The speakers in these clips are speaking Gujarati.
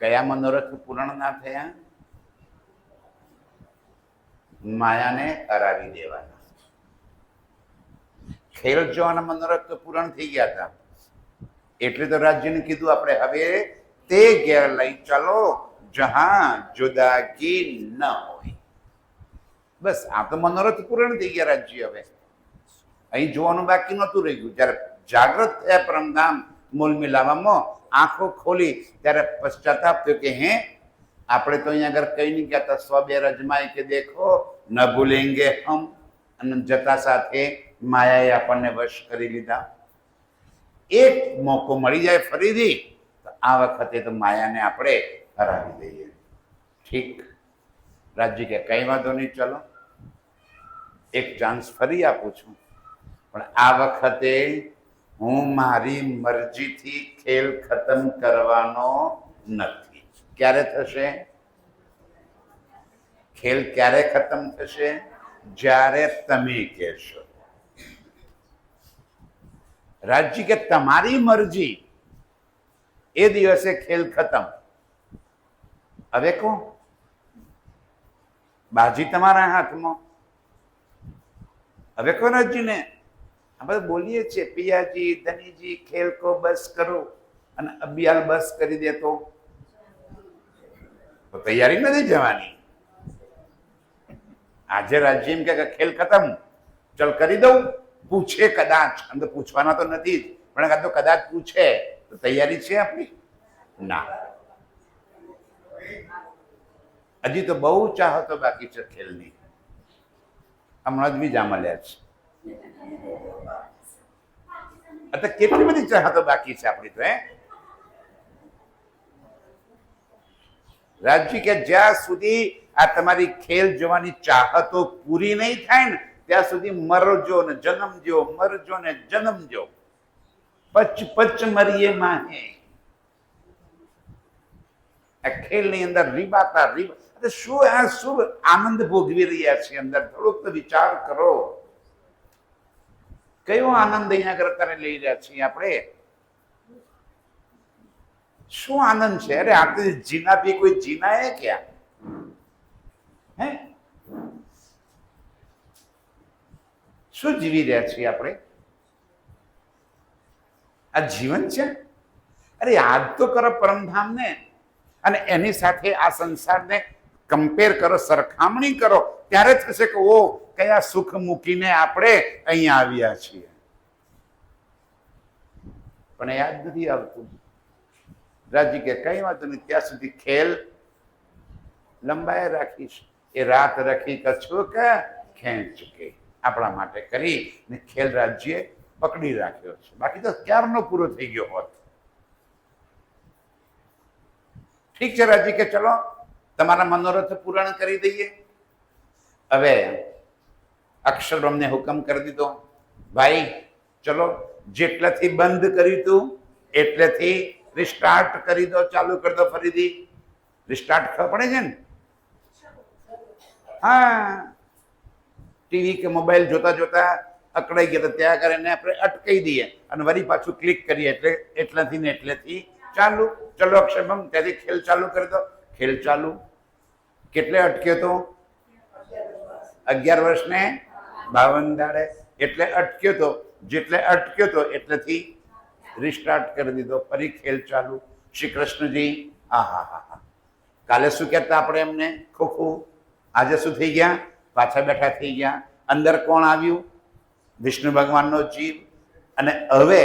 કયા મનોરથ પૂર્ણ ના થયા? માયાને હરાવી દેવાના. ખેલ જોવાના મનોરથ તો પૂર્ણ થઈ ગયા હતા. એટલે તો રાજ્યને કીધું આપણે હવે તે ઘેર લઈ ચાલો જહાં જુદાગી ન હોય. બસ આ તો મનોરથ પૂર્ણ થઈ ગયા રાજ્ય. હવે અહીં જોવાનું બાકી નહોતું રહી ગયું. જ્યારે જાગૃત થયા પરમધામ મૂળ મિલાવામાં આંખો ખોલી ત્યારે પશ્ચાતાપ થયો કે હે આપણે તો અહીંયા આગળ કઈ નહીં કહેતા સ્વ બે રજમાય કે દેખો ન ભૂલેંગે હમ, અને જતા સાથે માયાએ આપણને વશ કરી લીધા. એક મોકો મળી જાય ફરીથી તો આ વખતે તો માયાને આપણે હરાવી દઈએ. ઠીક, રાજ્ય કે કઈ વાંધો નહીં, ચલો એક ચાન્સ ફરી આપું છું, પણ આ વખતે હું મારી મરજીથી ખેલ ખતમ કરવાનો નથી. ક્યારે થશે ખેલ? ક્યારે ખતમ થશે? જ્યારે તમે કહેશો. રાજ્ય કે તમારી મરજી, એ દિવસે ખેલ ખતમ. હવે કહો, બાજી તમારા હાથમાં. હવે કહો રાજ્યને. આપણે બોલીએ છીએ પિયાજી ધનીજી ખેલ કો બસ કરો, અને અબિયાલ બસ કરી દે તો તૈયારી નથી જવાની. આજે રાજ્ય એમ કે ખેલ ખતમ, ચલ કરી દઉં. પૂછે કદાચ, આમ તો પૂછવાના તો નથી જ, પણ આ તો કદાચ પૂછે તો તૈયારી છે આપણી? ના. હજી તો બહુ ચાહતો બાકી છે ખેલની. હમણાં જ બીજા મળ્યા છે. અત્યારે કેટલી બધી ચાહતો બાકી છે આપણી તો. રાજ્ય કે જ્યાં સુધી આ તમારી ખેલ જોવાની ચાહતો પૂરી નહીં થાય ને ત્યાં સુધી મરજો ને જન્મજો, મરજો ને જન્મજો. પચ પચ મરીએ માહે. આ ખેલની અંદર રીબાતા શું આ શું આનંદ ભોગવી રહ્યા છે અંદર? થોડોક તો વિચાર કરો. કયો આનંદ અહીંયા કરતા લઈ રહ્યા છીએ આપણે? શું આનંદ છે? અરે આ તો જીના ભી કોઈ જીના હે ક્યાં? હે શું જીવી રહ્યા છીએ આપણે? આ જીવન છે? અરે યાદ તો કરો પરમધામને, અને એની સાથે આ સંસારને કમ્પેર કરો, સરખામણી કરો, ત્યારે થશે કે ઓ કયા સુખ મૂકીને આપણે અહીંયા આવ્યા છીએ. પણ યાદ નથી આવતું. રાજ્ય કે કઈ વાત નહીં, ત્યાં સુધી ખેલ લંબાઈ રાખીશ. એ રાત રખી કછું કે ખેંચ કે આપણા માટે કરી ને ખેલ રાજ્ય પકડી રાખ્યો છે. બાકી તો ક્યારનો પૂરો થઈ ગયો હોત. ઠીક છે રાજ્ય કે ચલો તમારા મનોરથ પૂરણ કરી દઈએ. હવે અક્ષરબ્રહ્મને હુકમ કરી દીધો, ભાઈ ચલો જેટલાથી બંધ કર્યું તું એટલેથી રિસ્ટાર્ટ કરી દો, ચાલુ કરી દો ફરીથી. રિસ્ટાર્ટ ખબર પડે છે ને? હા, ટીવી કે મોબાઈલ જોતા જોતા અકળાઈ ગયા તો ત્યાં કરીને આપણે અટકાઈ દઈએ અને વળી પાછું ક્લિક કરીએ એટલે એટલાથી ને એટલેથી ચાલુ. ચલો અક્ષરબ્રહ્મ ત્યાંથી ખેલ ચાલુ કરી દો. ખેલ ચાલુ. કેટલે અટક્યો તો? 11 વર્ષને 52 દાડે. એટલે અટક્યો તો, જેટલે અટક્યો તો એટલેથી રિસ્ટાર્ટ કરી દીધો. ફરી ખેલ ચાલુ. શ્રી કૃષ્ણજી હા. કાલે શું કહેતા આપણે એમને? ખોખું. આજે શું થઈ ગયા? પાછા બેઠા થઈ ગયા. અંદર કોણ આવ્યું? વિષ્ણુ ભગવાનનો જીવ. અને હવે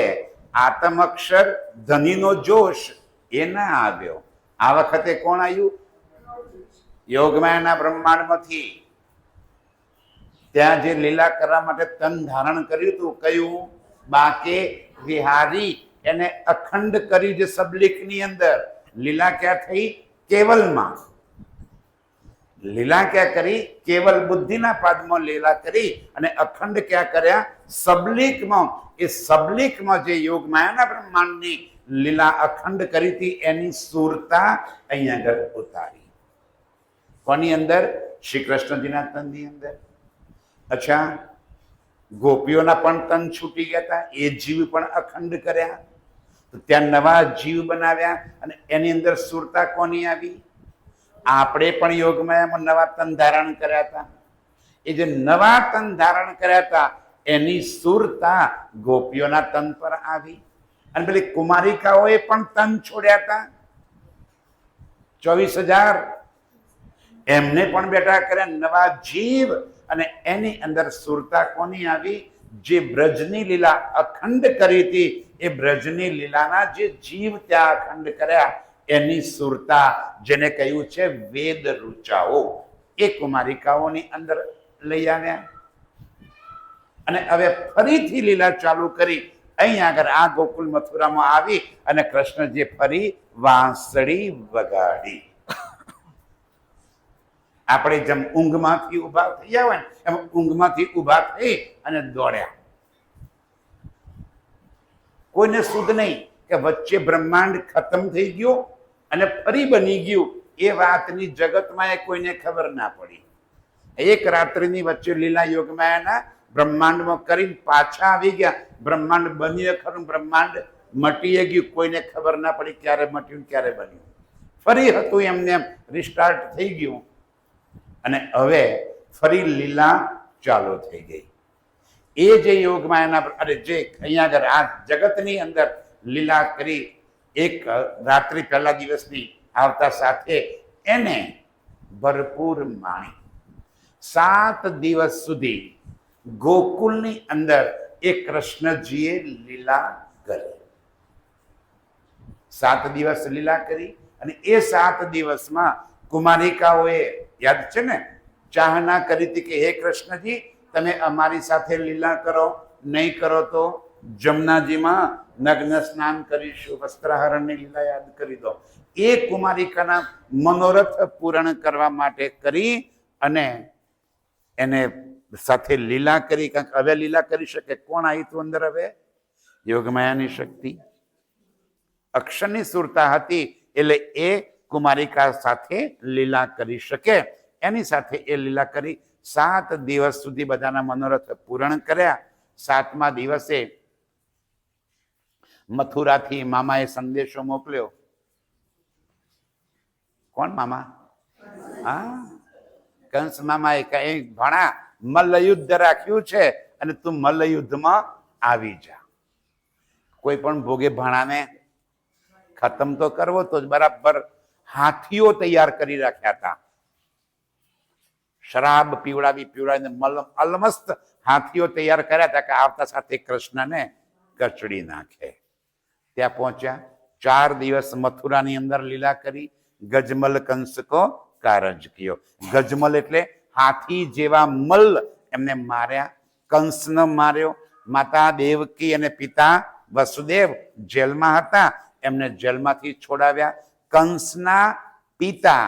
આતમ અક્ષર ધનીનો જોશ એ ના આવ્યો. આ વખતે કોણ આવ્યું? યોગમાયાના બ્રહ્માંડમાંથી. ત્યાં જે લીલા કરવા માટે તન ધારણ કર્યું હતું, કયું? બાકે વિહારી. એને અખંડ કર્યું છે સબલિકની અંદર. લીલા ક્યાં થઈ? કેવલમાં. લીલા ક્યાં કરી? કેવલ બુદ્ધિના પાદમાં લીલા કરી અને અખંડ ક્યાં કર્યા? સબલિકમાં. એ સબલિકમાં જે યોગમાયાના બ્રહ્માંડની લીલા અખંડ કરી હતી એની સુરતા અહીંયા આગળ ઉતારી. કોની અંદર? શ્રી કૃષ્ણજીના તનની અંદર. અચ્છા, ગોપીઓના પણ તન છૂટી ગયા હતા, એ જીવ પણ અખંડ કર્યા. તો ત્યાં નવા જીવ બનાવ્યા અને એની અંદર સુરતા કોની આવી? આપણે પણ યોગમાયામાં નવા તન ધારણ કર્યા હતા. એ જે નવા તન ધારણ કર્યા હતા એની સુરતા ગોપીઓના તન પર આવી. અને પેલી કુમારિકાઓએ પણ તન છોડ્યા હતા 24,000 એમને પણ બેઠા કર્યા નવા જીવ. અને એની અંદર સુરતા કોની આવી? જે બ્રજની લીલા અખંડ કરી હતી એ બ્રજની લીલાના જે જીવ ત્યાં અખંડ કર્યા એની સુરતા, જેને કહ્યું છે વેદ ઋચાઓ, એ કુમારિકાઓની અંદર લઈ આવ્યા. અને હવે ફરીથી લીલા ચાલુ કરી અહીંયા આગળ આ ગોકુલ મથુરામાં આવી અને કૃષ્ણજી ફરી વાંસળી વગાડી. આપણે જેમ ઊંઘમાંથી ઊભા થઈ જાય ને એમ ઊંઘમાંથી ઊભા થઈ અને દોડ્યા. કોઈને સુધ નહીં કે વચ્ચે બ્રહ્માંડ ખતમ થઈ ગયો અને ફરી બની ગયું, એ વાતની જગતમાં એ કોઈને ખબર ના પડી. એક રાત્રિની વચ્ચે લીલા યોગમાયાના બ્રહ્માંડમાં કરીને પાછા આવી ગયા. બ્રહ્માંડ બન્યું ખરું, બ્રહ્માંડ મટી ગયું, કોઈને ખબર ના પડી ક્યારે મટ્યું ક્યારે બન્યું. ફરી હતું એમને એમ રિસ્ટાર્ટ થઈ ગયું અને હવે ફરી લીલા ચાલુ થઈ ગઈ. એ જે યોગમાયાના અરે જે અહીંયા આગળ આ જગતની અંદર લીલા કરી એક રાત્રિ પહેલા દિવસની આવતા સાથે એને ભરપૂર માણી. 7 દિવસ સુધી ગોકુલની અંદર એ કૃષ્ણજીએ લીલા કરી. 7 દિવસ લીલા કરી અને એ 7 દિવસમાં કુમારિકાઓએ યાદ છે ને ચાહના કરી હતી કે હે કૃષ્ણજી તમે અમારી સાથે લીલા કરો, નહીં કરો તો જમનાજીમાં નગ્ન સ્નાન કરીશું, વસ્ત્રાહરણની લીલા યાદ કરી દો. એ કુમારિકાના મનોરથ પૂરણ કરવા માટે કરી અને એને સાથે લીલા કરી. કારણ કે હવે લીલા કરી શકે કોણ આવી તું અંદર? હવે યોગમાયાની શક્તિ અક્ષરની સુરતા હતી એટલે એ કુમારિકા સાથે લીલા કરી શકે. એની સાથે એ લીલા કરી 7 દિવસ સુધી બધાના મનોરથ પૂરણ કર્યા. 7મા દિવસે મથુરાથી મામાએ સંદેશો મોકલ્યો. કોણ મામા? હા, કંસ મામાએ કહે ભણા મલ્લયુદ્ધ રાખ્યું છે અને તું મલ્લયુદ્ધમાં આવી જા. કોઈ પણ ભોગે ભાણાને ખતમ તો કરવો તો જ બરાબર હાથીઓ તૈયાર કરી રાખ્યા હતા. શરાબ પીવડાવીને અલમસ્ત હાથીઓ તૈયાર કર્યા હતા કે આવતા સાથે કૃષ્ણને કચડી નાખે. ત્યાં પહોંચ્યા. 4 દિવસ મથુરાની અંદર લીલા કરી. ગજમલ કંસ કો કારજ કિયો. ગજમલ એટલે હાથી જેવા મલ એમને માર્યા. કંસને માર્યો. માતા દેવકી અને પિતા વસુદેવ જેલમાં હતા, એમને જેલમાંથી છોડાવ્યા. કંસના પિતા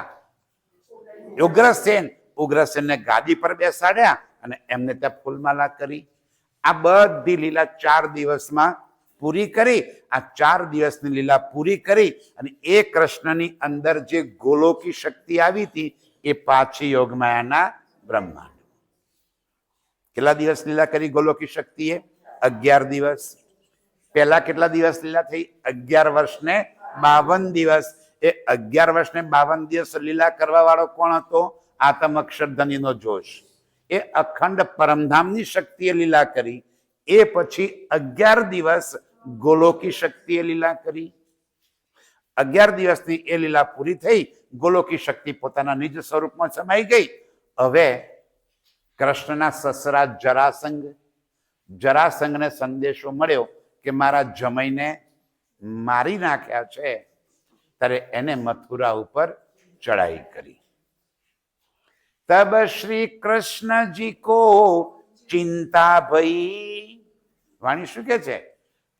ઉગ્રસેનને ગાદી પર બેસાડ્યા અને એમને ત્યાં ફૂલમાલા કરી. આ બધી લીલા 4 દિવસમાં પૂરી કરી. આ 4 દિવસની લીલા પૂરી કરી અને એ કૃષ્ણની અંદર જે ગોલોકી શક્તિ આવી હતી એ પાછી યોગમાયાના બ્રહ્માંડ. કેટલા દિવસ લીલા કરી ગોલોકી શક્તિએ? 11 દિવસ. પહેલા કેટલા દિવસ લીલા થઈ? 11 વર્ષને 52 દિવસ. એ 11 વર્ષને 52 દિવસ લીલા કરવા વાળો કોણ હતો? આતમ અક્ષરધનીનો જોશ. એ અખંડ પરમધામની શક્તિએ લીલા કરી. એ પછી 11 દિવસ ગોલોકી શક્તિએ લીલા કરી. 11 દિવસની એ લીલા પૂરી થઈ. ગોલોકી શક્તિ પોતાના નિજ સ્વરૂપમાં સમાઈ ગઈ. હવે કૃષ્ણના સસરા જરાસંઘને સંદેશો મળ્યો કે મારા જમાઈને મારી નાખ્યા છે. ત્યારે એને મથુરા ઉપર ચડાઈ કરી. તબ શ્રી કૃષ્ણજી કો ચિંતા ભઈ. વાણી શું કે છે?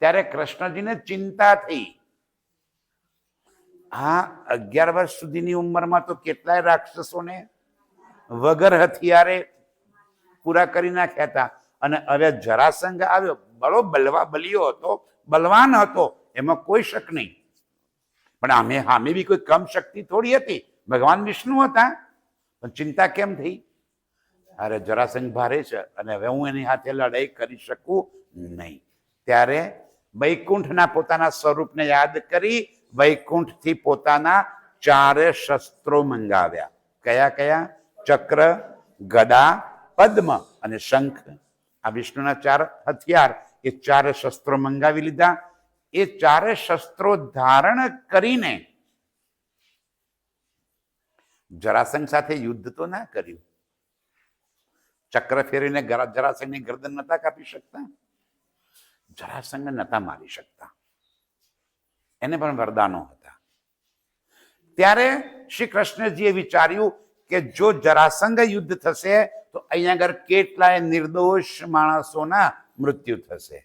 ત્યારે કૃષ્ણજીને ચિંતા થઈ. આ 11 વર્ષ સુધીની ઉંમરમાં તો કેટલાય રાક્ષસોને વગર હથિયારે પૂરા કરી નાખ્યા હતા. અને હવે જરાસંઘ આવ્યો. બળો બલિયો હતો, બલવાન હતો, એમાં કોઈ શક નહીં. પણ આમે બી કોઈ કમ શક્તિ થોડી હતી. ભગવાન વિષ્ણુ હતા. પણ ચિંતા કેમ થઈ? અરે જરાસંઘ ભારે છે અને હવે હું એની સાથે લડાઈ કરી શકું નહીં. ત્યારે વૈકુંઠના પોતાના સ્વરૂપને યાદ કરી વૈકુંઠથી પોતાના 4 શસ્ત્રો મંગાવ્યા. કયા કયા? ચક્ર, ગદા, પદ્મ અને શંખ. આ વિષ્ણુના 4 હથિયાર, એ 4 શસ્ત્રો મંગાવી લીધા. એ 4 શસ્ત્રો ધારણ કરીને જરાસંઘ સાથે યુદ્ધ તો ના કર્યું. ચક્ર ફેરીને જરાસંઘની ગરદન નતા કાપી શકતા, જરાસંઘને નતા મારી શકતા, એને પણ વરદાનો હતા. ત્યારે શ્રી કૃષ્ણજીએ વિચાર્યું કે જો જરાસંઘ યુદ્ધ થશે તો અહીંયા આગળ કેટલાય નિર્દોષ માણસોના મૃત્યુ થશે.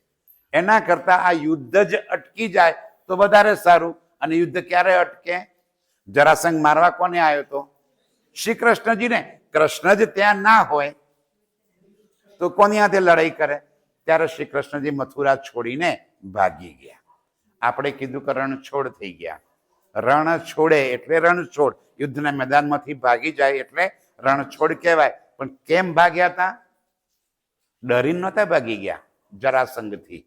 એના કરતા આ યુદ્ધ જ અટકી જાય તો વધારે સારું. અને યુદ્ધ ક્યારે અટકે? જરાસંઘ મારવા કોને આવ્યો તો? શ્રી કૃષ્ણજીને. કૃષ્ણ જ ત્યાં ના હોય તો કોની હાથે લડાઈ કરે? ત્યારે શ્રી કૃષ્ણજી મથુરા છોડીને ભાગી ગયા. આપણે કીધું કે રણછોડ થઈ ગયા. રણ છોડે એટલે રણછોડ, યુદ્ધના મેદાનમાંથી ભાગી જાય એટલે રણછોડ કહેવાય. પણ કેમ ભાગ્યા હતા? ડરીને નહોતા ભાગી ગયા જરાસંઘથી,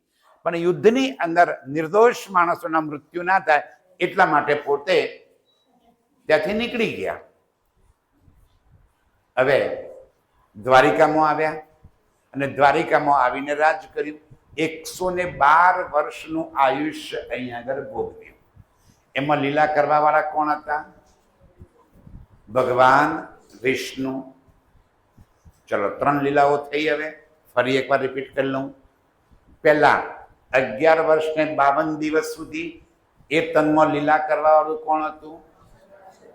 પણ યુદ્ધની અંદર નિર્દોષ માણસોના મૃત્યુ ના થાય એટલા માટે પોતે ત્યાંથી નીકળી ગયા. હવે દ્વારિકામાં આવ્યા અને દ્વારિકામાં આવીને રાજ કર્યું. 112 વર્ષનું આયુષ્ય અહીંયા આગળ ભોગવ્યું. એમાં લીલા કરવા વાળા કોણ હતા? ભગવાન વિષ્ણુ. ચલો 3 લીલાઓ થઈ. હવે ફરી એકવાર રિપીટ કરી લઉં. પહેલા 11 વર્ષ ને 52 દિવસ સુધી એ તનમાં લીલા કરવા વાળું કોણ હતું?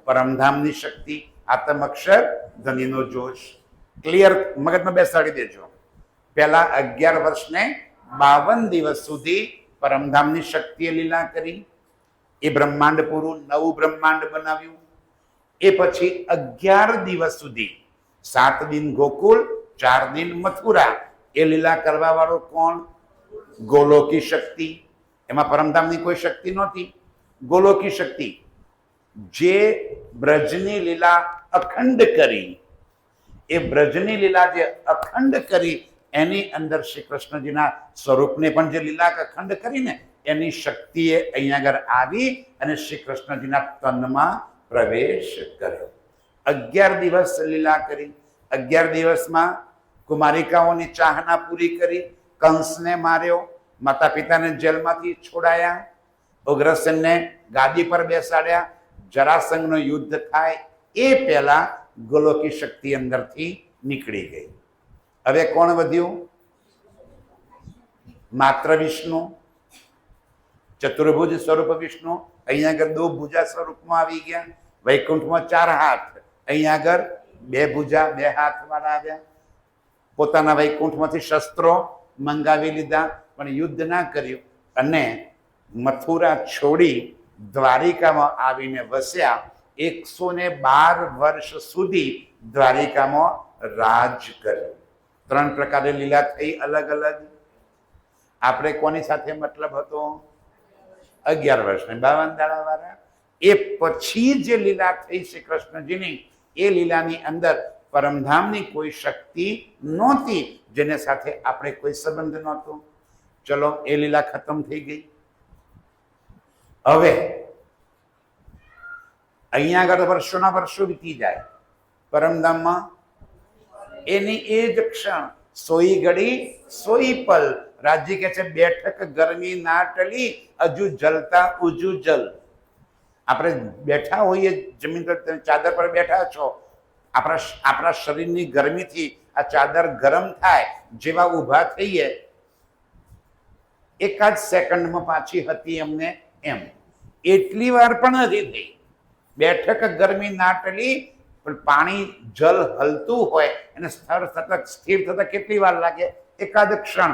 પરમધામની શક્તિ, આત્મ અક્ષર, ધનીનો જોશ. ક્લિયર મગજમાં બેસાડી દેજો. પહેલા 11 વર્ષ ને 52 દિવસ સુધી પરમધામની શક્તિએ લીલા કરી. એ બ્રહ્માંડ પૂરું નવું બ્રહ્માંડ બનાવ્યું. એ પછી 11 દિવસ સુધી 7 દિન ગોકુળ, 4 દિન મથુરા, એ લીલા કરવા વાળો કોણ? ગોલોકી શક્તિ. એમાં પરમધામની કોઈ શક્તિ નહોતી, ગોલોકી શક્તિ. જે બ્રજની લીલા અખંડ કરી, એ બ્રજની લીલા જે અખંડ કરી એની અંદર શ્રી કૃષ્ણજીના સ્વરૂપને પણ જે લીલા અખંડ કરીને એની શક્તિએ અહીંયા આગળ આવી અને શ્રી કૃષ્ણજીના તનમાં પ્રવેશ કર્યો. 11 દિવસ લીલા કરી. 11 દિવસમાં કુમારિકાઓની ચાહના પૂરી કરી, કંસને માર્યો, માતા પિતાને જેલમાંથી છોડાયા, ઉગ્રસેનને ગાદી પર બેસાડ્યા. જરાસંઘનો યુદ્ધ થાય એ પહેલા ગોલોકી શક્તિ અંદરથી નીકળી ગઈ. હવે કોણ વધ્યું? માત્ર વિષ્ણુ, ચતુર્ભુજ સ્વરૂપ વિષ્ણુ. અહીંયા આગળ 2 ભુજા સ્વરૂપમાં આવી ગયા. વૈકુંઠમાં 4 હાથ, અહીંયા આગળ 2 ભુજા 2 હાથ વાળા આવ્યા. પોતાના વૈકુંઠમાંથી શસ્ત્રો મંગાવી લીધા, પણ યુદ્ધ ના કર્યું અને મથુરા છોડી દ્વારિકામાં આવીને વસ્યા. 112 વર્ષ સુધી દ્વારિકામાં રાજ કર્યું. 3 પ્રકારે લીલા થઈ અલગ અલગ. આપણે કોની સાથે મતલબ હતો? 11 વર્ષ ને 52 દાડા વાળા. એ પછી જે લીલા થઈ શ્રી કૃષ્ણજીની, એ લીલાની અંદર પરમધામની કોઈ શક્તિ નહોતી, જેને સાથે આપણે કોઈ સંબંધ નહોતો. ચલો એ લીલા ખતમ થઈ ગઈ. હવે અહીંયા આગળ વર્ષોના વર્ષો વીતી જાય. પરમધામમાં એની એ જ ક્ષણ, સોઈ ઘડી સોઈ પલ. રાજી કે છે બેઠક ગરમી ના ટલી, હજુ જલતા ઉજુ જલ. આપણે બેઠા હોઈએ જમીન પર, ચાદર પર બેઠા છો, આપણા શરીરની ગરમીથી આ ચાદર ગરમ થાય, જેવા ઊભા થઈએ એકાદ સેકન્ડમાં પાછી હતી અમને એમ. એટલી વાર પણ નથી થઈ. બેઠક ગરમી ના ટલી, પણ પાણી જલ હલતું હોય એને સ્થળ સતત સ્થિર થતા કેટલી વાર લાગે? એકાદ ક્ષણ.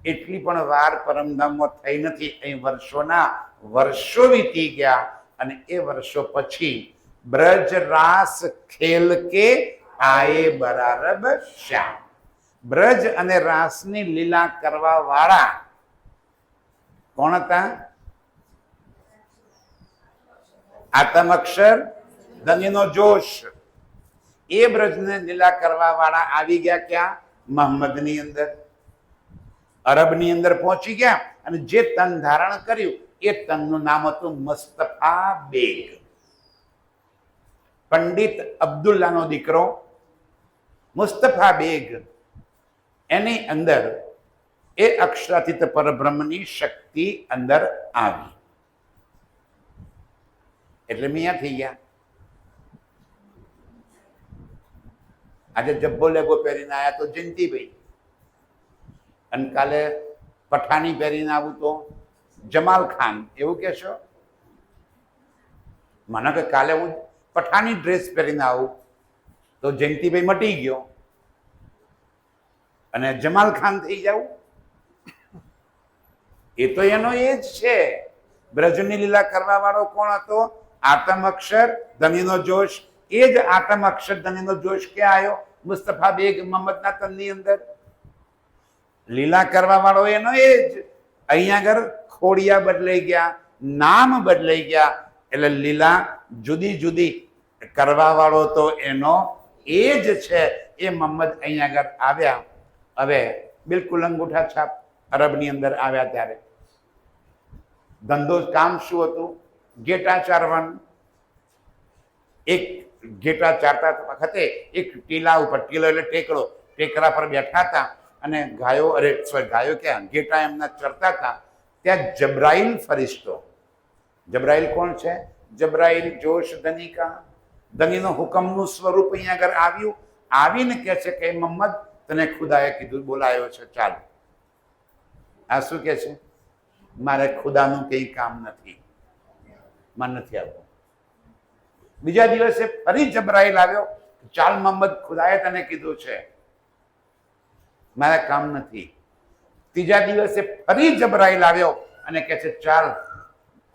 એટલી પણ વાર પરમધામમાં થઈ નથી. અહીં વર્ષોના વર્ષો વીતી ગયા અને એ વર્ષો પછી બ્રજ રાસ ખેલ કે આયે બરારબ શ્યામ. બ્રજ અને રાસની લીલા કરવા વાળા કોણ હતા? આત્મ અક્ષર, ધનીનો જોશ. એ બ્રજને લીલા કરવા વાળા આવી ગયા ક્યાં? મહમ્મદની અંદર. અરબની અંદર પહોંચી ગયા અને જે તન ધારણ કર્યું એ તનનું નામ હતું મુસ્તફા બેગ. પંડિત અબ્દુલ્લાનો દીકરો મુસ્તફા બેગ, એની અંદર એ અક્ષરાતીત પરબ્રહ્મની શક્તિ અંદર આવી એટલે મિયા થઈ ગયા. આજે જબ્બો લેબો પહેરીને આવ્યા તો જયંતિભાઈ, અને કાલે પઠાણી પહેરીને આવું તો જમાલ ખાન, એવું કહેશો? મને કે કાલે હું પઠાણી ડ્રેસ પહેરીને આવું તો જયંતિભાઈ મટી ગયો અને જમાલ ખાન થઈ જાઉં. એ તો એનો એ જ છે. બ્રજની લીલા કરવા વાળો કોણ હતો? આતમ અક્ષર ધનીનો જોશ. એ જ આતમ અક્ષર ધનીનો જોશ ક્યાં આવ્યો? મુસ્તફા બેગ મોહમ્મદના તનની અંદર. લીલા કરવા વાળો એનો એ જ. અહીંયા આગળ ખોડિયા બદલાઈ ગયા, નામ બદલાઈ ગયા, એટલે લીલા જુદી જુદી કરવા વાળો તો એનો એ જ છે. એ મોહમ્મદ અહીંયા આગળ આવ્યા. હવે બિલકુલ અંગૂઠા છાપ અરબની અંદર આવ્યા ત્યારે ધંધો કામ શું હતું? ઘેટા ચારવાનું. એક ઘેટા ચારતા વખતે એક ટીલા ઉપર, ટીલો એટલે ટેકરો, ટેકરા પર બેઠા હતા અને ગાયો, ગાયો ક્યાં, ઘેટા એમના ચરતા હતા. ત્યાં જબ્રાઈલ ફરિશ્તો. જબ્રાઈલ કોણ છે? જબ્રાઈલ જોશ ધનિકા, ધનીનો હુકમનું સ્વરૂપ અહીંયા આગળ આવ્યું. આવીને કહે છે કે મોહમ્મદ, તને ખુદાએ કીધું, બોલાયો છે, ચાલ. આ શું કે છે? મારે ખુદાનું કંઈ કામ નથી, મને નથી આવતું. બીજા દિવસે ફરી જબ્રાઈલ આવ્યો, ચાલ મોહમ્મદ, ખુદાએ તને કીધું છે, મારે કામ નથી. ત્રીજા દિવસે ફરી જબ્રાઈલ આવ્યો અને કહે છે, ચાલ,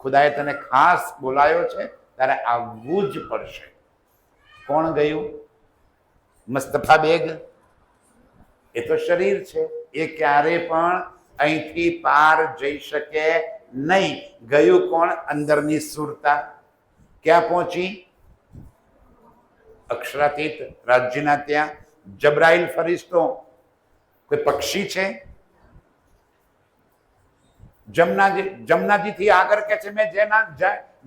ખુદાએ તને ખાસ બોલાયો છે, તારે આવવું જ પડશે. કોણ ગયું? મુસ્તફા બેગ. એ તો શરીર છે, એ ક્યારે પણ અહીંથી પાર જઈ શકે નહીં. ગયું કોણ? અંદરની સુરતા. ક્યાં પહોંચી? અક્ષરાતીત રાજ્યના ત્યાં. જબ્રાઈલ ફરિશ્તો કોઈ પક્ષી છે? જમનાજીથી આગળ કે છે, મેં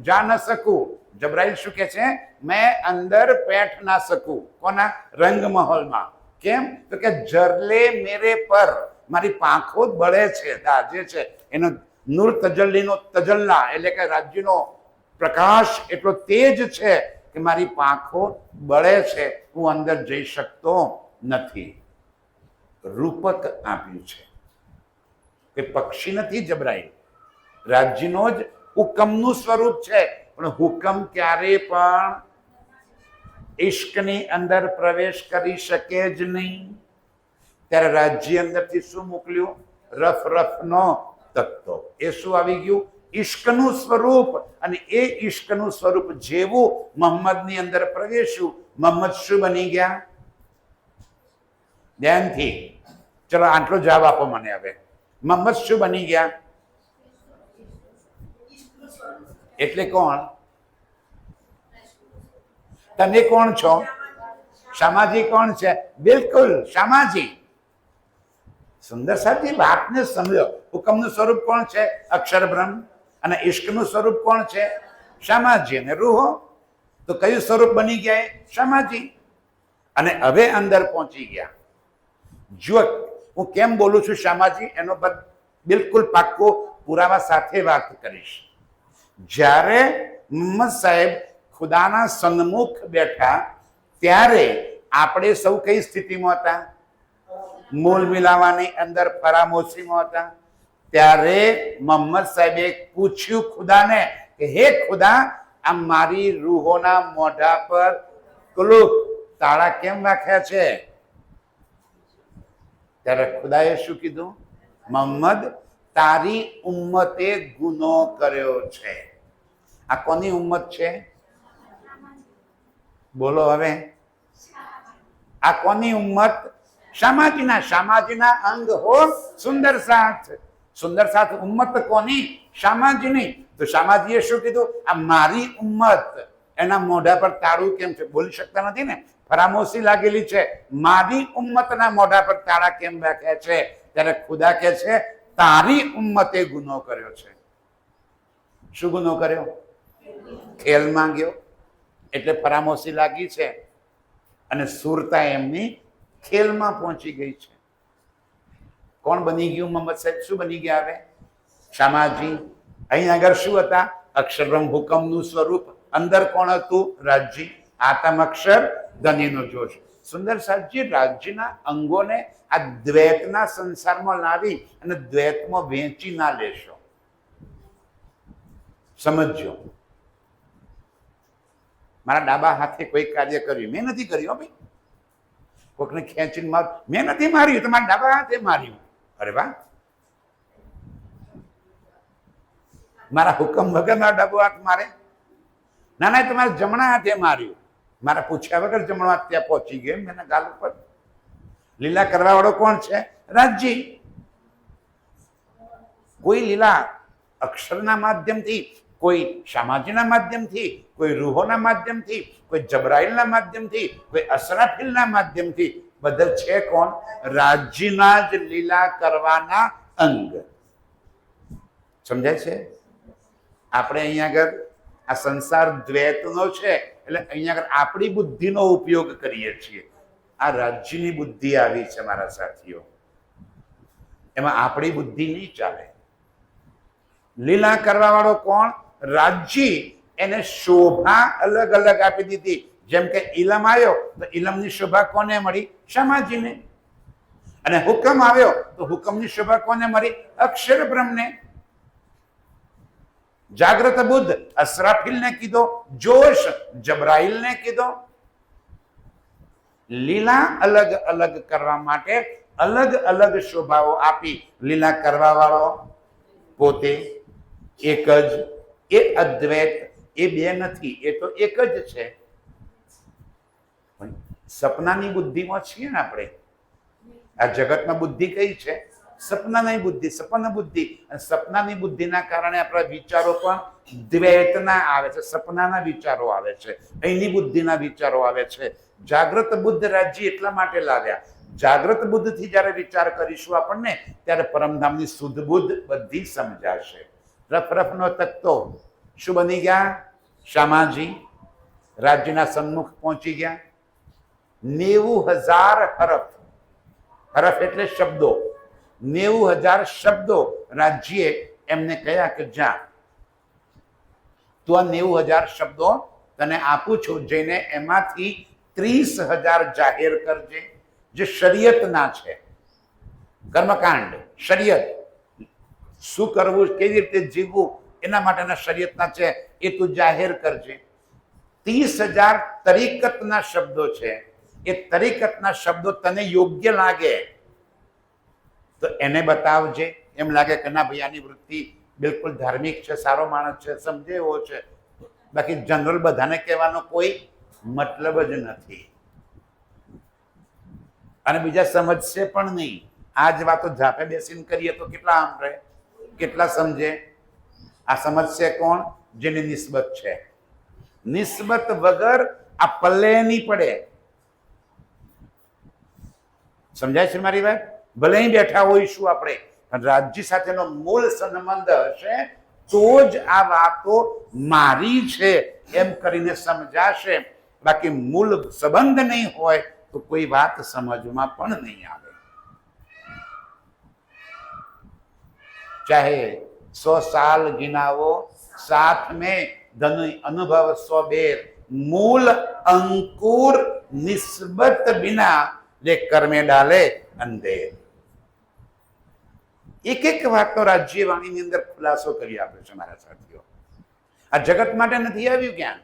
જા ન શકું. જબ્રાઈલ શું કે છે? મેં અંદર બેઠ ના શકું. કોના? રંગ મહોલમાં. કેમ? તો કે જરલે મેરે પર, મારી પાંખો બળે છે, દાજે છે. એનો નૂર તજલ્લીનો તજલ્લા એટલે કે રાજ્યનો પ્રકાશ એટલો તેજ છે કે મારી પાંખો બળે છે, હું અંદર જઈ શકતો નથી. રૂપક આપ્યું છે કે પક્ષી નથી જબ્રાઈલ, રાજ્યનો જ હુકમનું સ્વરૂપ છે. પણ હુકમ ક્યારે પણ ઇશ્કની અંદર પ્રવેશ કરી શકે જ નહીં. ત્યારે રાજ્ય અંદરથી શું મોકલ્યું? રફ રફનો તત્વ. એ શું આવી ગયું? ઇશ્કનું સ્વરૂપ. અને એ ઇશ્કનું સ્વરૂપ જેવું મોહમ્મદની અંદર પ્રવેશ્યું, મોહમ્મદ શું બની ગયા? ધ્યાનથી ચલો આટલો જવાબ આપો મને. હવે મોહમ્મદ શું બની ગયા? એટલે કોણ? તમે કોણ છો? શામાજી કોણ છે? બિલકુલ શામાજી. સુંદર સાહેબજી વાતને સમજો. હુકમનું સ્વરૂપ કોણ છે? અક્ષર બ્રહ્મ. અને ઇશ્કનું સ્વરૂપ કોણ છે? શામાજી. અને રૂહો તો કયું સ્વરૂપ બની ગયા? શામાજી. અને હવે અંદર પહોંચી ગયા. જો હું કેમ બોલું છું શામાજી, એનો બિલકુલ પાક્કો પુરાવા સાથે વાત કરીશ. જ્યારે મોહમ્મદ સાહેબ ખુદાના સન્મુખ બેઠા ત્યારે આપણે સૌ કઈ સ્થિતિમાં હતા? મૂળ મિલાવાની અંદર ફરામોશીમાં હતા. ત્યારે મોહમ્મદ સાહેબે પૂછ્યું ખુદાને કે હે ખુદા, આ મારી રૂહોના મોઢા પર કુલુક તાળા કેમ રાખ્યા છે? ત્યારે ખુદાએ શું કીધું? મોહમ્મદ, તારી ઉમ્મતે ગુનો કર્યો છે. આ કોની ઉમ્મત છે? બોલો હવે. આ કોની ઉમ્મત? શામાજીના. શામાજીના અંગ હો સુંદર સાથ. સુંદર સાથ ઉમ્મત કોની? શામાજીની. તો શામાજીએ શું કીધું? આ મારી ઉમ્મત. એના મોઢા પર તાળું કેમ છે? બોલી શકતા નથી ને, ફરામોશી લાગેલી છે. મારી ઉમ્મતના મોઢા પર તાળા કેમ રાખ્યા છે? ત્યારે ખુદા કહે છે તારી ઉમ્મતે ગુનો કર્યો છે. શું ગુનો કર્યો? ખેલ માંગ્યો એટલે પરામોશી લાગી છે અને સુરતા એમની ખેલમાં પહોંચી ગઈ છે. કોણ બની ગયું મોહમ્મદ સાહેબ? શું બની ગયા હવે? શામાજી. અહીં આગળ શું હતા? અક્ષરબ્રહ્મ હુકમનું સ્વરૂપ. અંદર કોણ હતું? રાજજી. આતમ અક્ષર ધનીનો જોશ. સુંદર સાહેબજી રાજ્યના અંગોને આ દ્વૈતના સંસારમાં લાવી અને દ્વૈતમાં વેચી ના લેશો. સમજો. મારા ડાબા હાથે કોઈ કાર્ય કર્યું, મેં નથી કર્યું ભાઈ. કોકને ખેંચીને માર, મેં નથી માર્યું, તમારા ડાબા હાથે માર્યું. અરે વાહ, મારા હુકમ વગર મારા ડાબો હાથ મારે? ના ના, તમારે જમણા હાથે માર્યું. મારા પૂછ્યા વગર જમણો હાથ ત્યાં પહોંચી ગયો એના ગાલ ઉપર. લીલા કરવા વાળો કોણ છે? રાજજી. કોઈ લીલા અક્ષરના માધ્યમથી, કોઈ શામાજીના માધ્યમથી, કોઈ રૂહોના માધ્યમથી, કોઈ જબરાઈલના માધ્યમથી, કોઈ અસરાફીલના માધ્યમથી, બધા છે કોણ? રાજ્યના જ લીલા કરવાના અંગ. સમજાય છે? આપણે અહીંયા આગળ આ સંસાર દ્વૈતનો છે એટલે અહીંયા આગળ આપણી બુદ્ધિનો ઉપયોગ કરીએ છીએ. આ રાજ્યની બુદ્ધિ આવી છે મારા સાથીઓ, એમાં આપણી બુદ્ધિ નહીં ચાલે. લીલા કરવા વાળો કોણ? રાજ્ય. એને શોભા અલગ અલગ આપી દીધી. જેમ કે ઇલમ આવ્યો તો ઇલમની શોભા કોને મળી? શામાજીને. અને હુકમ આવ્યો તો હુકમની શોભા કોને મળી? અક્ષર બ્રહ્મને. જાગ્રત બુદ્ધ અસરાફીલને કીધો, જોશ જબરાઈલને કીધો. લીલા અલગ અલગ કરવા માટે અલગ અલગ શોભાઓ આપી. લીલા કરવા વાળો પોતે એક જ, એ અદ્વૈત, એ બે નથી, એ તો એક જ છે. સપનાની બુદ્ધિમાં છીએ ને આપણે. આ જગતમાં બુદ્ધિ કઈ છે? સપનાની બુદ્ધિ, સપન બુદ્ધિ. અને સપનાની બુદ્ધિના કારણે આપણા વિચારો પણ દ્વૈતના આવે છે, સપનાના વિચારો આવે છે, અહીંની બુદ્ધિના વિચારો આવે છે. જાગ્રત બુદ્ધ રાજ્ય એટલા માટે લાવ્યા. જાગ્રત બુદ્ધથી જ્યારે વિચાર કરીશું આપણને, ત્યારે પરમધામની શુદ્ધ બુદ્ધ બધી સમજાશે. રફરફનો તકતો શું બની ગયા? શામાજી રાજ્યના સન્મુખ પહોંચી ગયા. 90,000 હરફ. હરફ એટલે શબ્દો. 90,000 શબ્દો રાજ્યે એમને કહ્યા કે જા, તું આ 90,000 શબ્દો તને આપું છું, જઈને એમાંથી 30,000 જાહેર કરજે, જે શરીયતના છે. કર્મકાંડ, શરીયત, શું કરવું, કેવી રીતે જીવવું, એના માટેના શરીયતના છે, એ તું જાહેર કરજે. 30,000 તરીકતના શબ્દો છે. એ તરીકતના શબ્દો તને યોગ્ય લાગે તો એને બતાવજે. એમ લાગે કે ના ભાઈ આની વૃત્તિ બિલકુલ ધાર્મિક છે, સારો માણસ છે, સમજે એવો છે. બાકી જનરલ બધાને કહેવાનો કોઈ મતલબ જ નથી. અને બીજા સમજશે પણ નહીં. આ જ વાતો ઝાપે બેસીને કરીએ તો કેટલા આમ રહે, કેટલા સમજે? આ સમજશે કોણ? જેની નિસ્બત છે. નિસ્બત વગર આ પલ્લે નહીં પડે. સમજાય છે મારી વાત? ભલે અહીં બેઠા હોઈશું આપણે, રાજ્ય સાથેનો મૂળ સંબંધ હશે તો જ આ વાતો મારી છે એમ કરીને સમજાશે. બાકી મૂળ સંબંધ નહીં હોય તો કોઈ વાત સમજમાં પણ નહીં આવે. ચાહે 100 साल गिनावो, साथ में धन अनुभव 100 बेर, मूल अंकुर निस्बत बिना जे कर्मे डाले अंधेर. એક એક વાતનો રાજ્યવાણીની અંદર ખુલાસો કરી આપ્યો છે મારા સાથીઓ. આ જગત માટે નથી આવ્યું જ્ઞાન.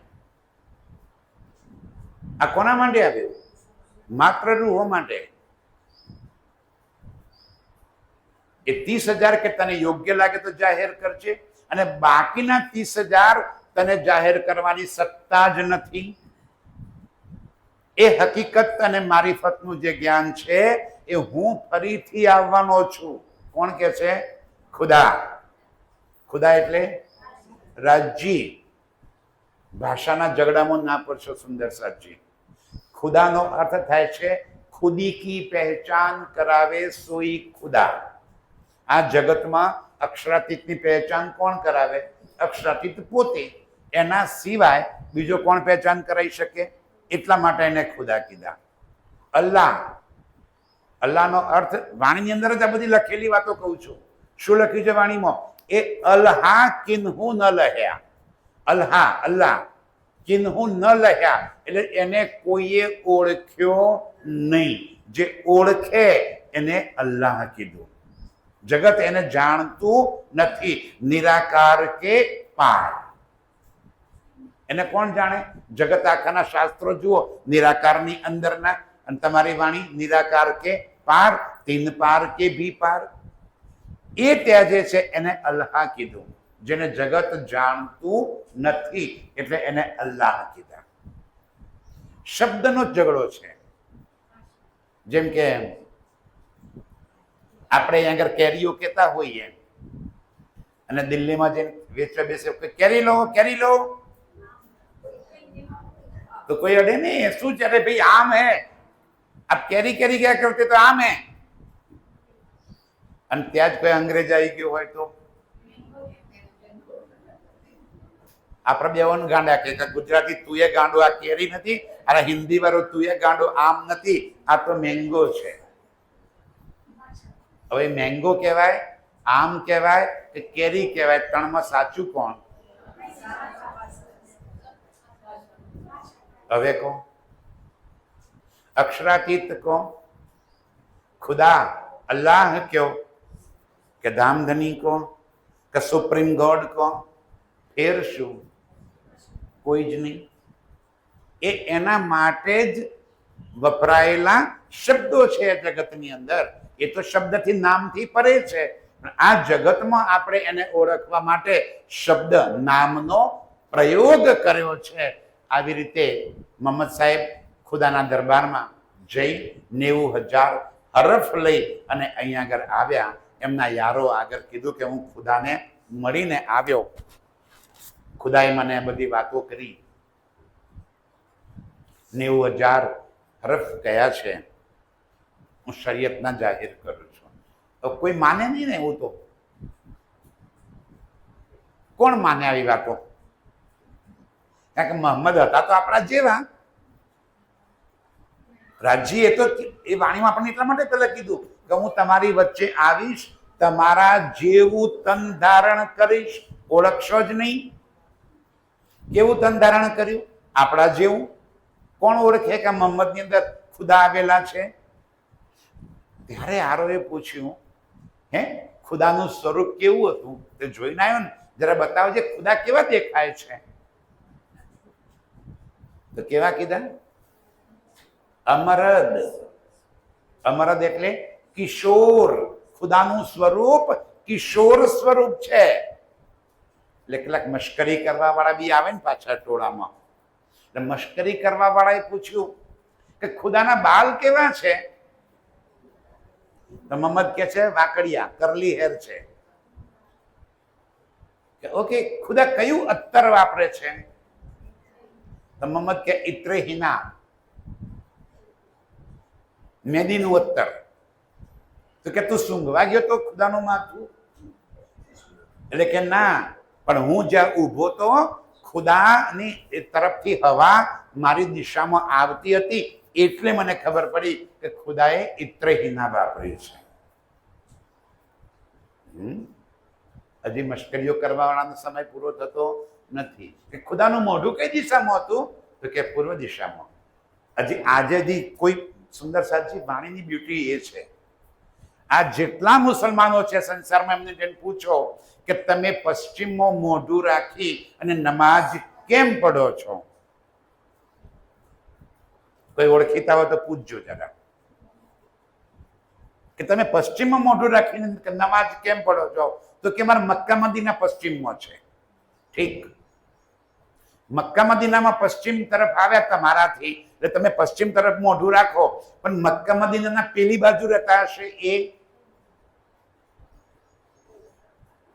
આ કોના માટે આવ્યું? માત્ર રૂહો માટે. એ 30,000 કે તને યોગ્ય લાગે તો જાહેર કરજે, અને બાકીના 30,000 તને જાહેર કરવાની સત્તા જ નથી. એ હકીકત અને મારિફતનું જે જ્ઞાન છે એ હું ફરીથી આવવાનો છું. કોણ કે છે? ખુદા. ખુદા એટલે રાજ્ય. ભાષાના ઝઘડામાં ના પડશો સુંદર સાજી. ખુદાનો અર્થ થાય છે ખુદી કી પહેચાન કરાવે સોઈ ખુદા. આ જગતમાં અક્ષરાતીતની પહેચાન કોણ કરાવે? અક્ષરાતીત પોતે. એના સિવાય બીજો કોણ પહેચાન કરાવી શકે? એટલા માટે એને ખુદા કીધા. અલ્લાહ, અલ્લાહનો અર્થ વાણીની અંદર જ આ બધી લખેલી વાતો કહું છું. શું લખ્યું છે વાણીમાં? એ અલ્હા કિન્હુ ન લહ્યા. અલ્હા, અલ્લાહ, કિન્હુ ન લહ્યા એટલે એને કોઈએ ઓળખ્યો નહીં. જે ઓળખે એને અલ્લાહ કીધું. જગત એને જાણતું નથી. નિરાકાર કે પાર એને કોણ જાણે? જગત આખાના શાસ્ત્રો જુઓ, નિરાકારની અંદરના, અને તમારી વાણી નિરાકાર કે પાર, તીન પાર કે ભી પાર. એ ત્યાં જે છે એને અલ્લાહ કીધું. જેને જગત જાણતું નથી એટલે એને અલ્લાહ કીધા. શબ્દનો જ ઝઘડો છે. જેમ કે આપણે અહીંયા આગળ કેરીઓ કહેતા હોઈએ અને દિલ્હીમાં જઈને વેચવા બેસે, કેરી લો, કેરી લો, तो कोई अड़े नहीं. શું છે? अरे भाई आम है, आप कैरी कैरी क्या करते? तो आम है. અને ત્યાં જ કોઈ અંગ્રેજ આવી ગયો હોય તો આપણે બેવન ગાંડા કે ગુજરાતી તું એ ગાંડો, આ કેરી નથી, અને હિન્દી વાળો તું એ ગાંડો, આમ નથી, આ તો મેંગો છે. હવે મેંગો કહેવાય, આમ કહેવાય કે કેરી કહેવાય? ત્રણમાં સાચું કોણ? હવે को अक्षरातीत को खुदा अल्लाह क्यों કે ધામધની को કે સુપ્રીમ ગોડ को? ફેર શું? કોઈ જ નહીં. એ એના માટે જ વપરાયેલા શબ્દો છે જગતની અંદર. એ તો શબ્દથી નામથી પરે છે. આ જગતમાં આપણે એને ઓળખવા માટે શબ્દ નામનો પ્રયોગ કર્યો છે. આવી રીતે મોહમ્મદ સાહેબ ખુદાના દરબારમાં જઈ 90,000 હરફ લઈ અને અહીંયા આગળ આવ્યા. એમના યારો આગળ કીધું કે હું ખુદાને મળીને આવ્યો, ખુદાએ મને બધી વાતો કરી. 90,000 હરફ કયા છે હું શરીયતના જાહેર કરું છું. તો કોઈ માને નહીં ને એવું તો કોણ માને આવી વાતો? કારણ કે મોહમ્મદ હતા તો આપણા જેવા. રાજી એ તો એ વાણીમાં આપણને એટલા માટે પહેલા કીધું કે હું તમારી વચ્ચે આવીશ, તમારા જેવું તન ધારણ કરીશ, ઓળખશો જ નહીં. કેવું તન ધારણ કર્યું? આપણા જેવું. કોણ ઓળખે કે મોહમ્મદની અંદર ખુદા આવેલા છે? ત્યારે આરોએ પૂછ્યું, હે ખુદાનું સ્વરૂપ કેવું હતું? તે જોઈને આવ્યો ને, જરા બતાવજે ખુદા કેવા દેખાય છે. તો કેવા કીધા? અમરદ. અમરદ એટલે કિશોર. ખુદાનું સ્વરૂપ કિશોર સ્વરૂપ છે. એટલે કેટલાક મશ્કરી કરવા વાળા બી આવે ને પાછા ટોળામાં. એટલે મશ્કરી કરવા વાળાએ પૂછ્યું કે ખુદાના બાલ કેવા છે? તો મોહમ્મદ કે છે વાકડિયા, કરલી હેર છે. ઓકે, ખુદા કયું અત્તર વાપરે છે? તો મોહમ્મદ કે ઇત્રે હિના, મેદીનું અત્તર. તો કે તું સૂંઘવા ગયો તો ખુદાનું માથું? એટલે કે ના, પણ હું જ્યાં ઊભો તો ખુદાની તરફથી હવા મારી દિશામાં આવતી હતી એટલે મને ખબર પડી કે ખુદાએ ઇત્રે હિના વાપરી છે. હજી મશ્કરીઓ કરવા વાળાનો સમય પૂરો થતો નથી. કે ખુદાનું મોઢું કઈ દિશામાં હતું? તો કે પૂર્વ દિશામાં. હજી આજે કોઈ સુંદર સાચી વાણીની બ્યુટી એ છે. આ જેટલા મુસલમાનો છે સંસારમાં, એમને જઈને પૂછો કે તમે પશ્ચિમમાં મોઢું રાખી અને નમાજ કેમ પડો છો? કોઈ ઓળખીતા હોય તો પૂછજો જરા કે તમે પશ્ચિમમાં મોઢું રાખીને નમાજ કેમ પડો છો? તો કે મારા મક્કા મદીના પશ્ચિમમાં છે. ઠીક, મક્કા મદીનામાં પશ્ચિમ તરફ આવ્યા તમારાથી એટલે તમે પશ્ચિમ તરફ મોઢું રાખો, પણ મક્કા મદીનાના પેલી બાજુ રહેતા હશે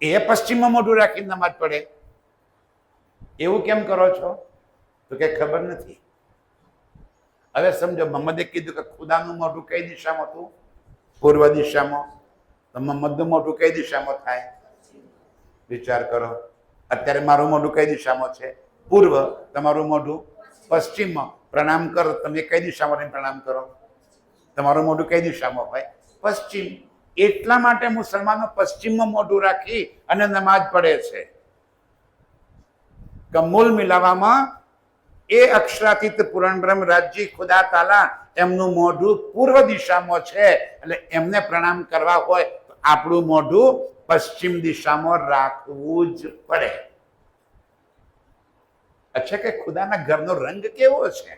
એ પશ્ચિમમાં મોઢું રાખીને નમાજ પડે. એવું કેમ કરો છો? તો કે ખબર નથી. હવે સમજો, મોહમ્મદે કીધું કે ખુદાનું મોઢું કઈ દિશામાં હતું? પૂર્વ દિશામાં. તો મોહમ્મદનું મોઢું કઈ દિશામાં થાય? વિચાર કરો. અત્યારે મારું મોઢું કઈ દિશામાં છે? પૂર્વ. તમારું મોઢું પશ્ચિમમાં. પ્રણામ કરો, તમે કઈ દિશામાં પ્રણામ કરો? તમારું મોઢું કઈ દિશામાં હોય? પશ્ચિમ. એટલા માટે મુસલમાનો પશ્ચિમમાં મોઢું રાખી અને નમાજ પડે છે. કમૂલ મિલાવામાં એ અક્ષરાતીત પૂરણ બ્રહ્મ રાજ્ય ખુદા તાલા એમનું મોઢું પૂર્વ દિશામાં છે, એટલે એમને પ્રણામ કરવા હોય તો આપણું મોઢું પશ્ચિમ દિશામાં રાખવું જ પડે. અચ્છા, કે ખુદાના ઘરનો રંગ કેવો છે?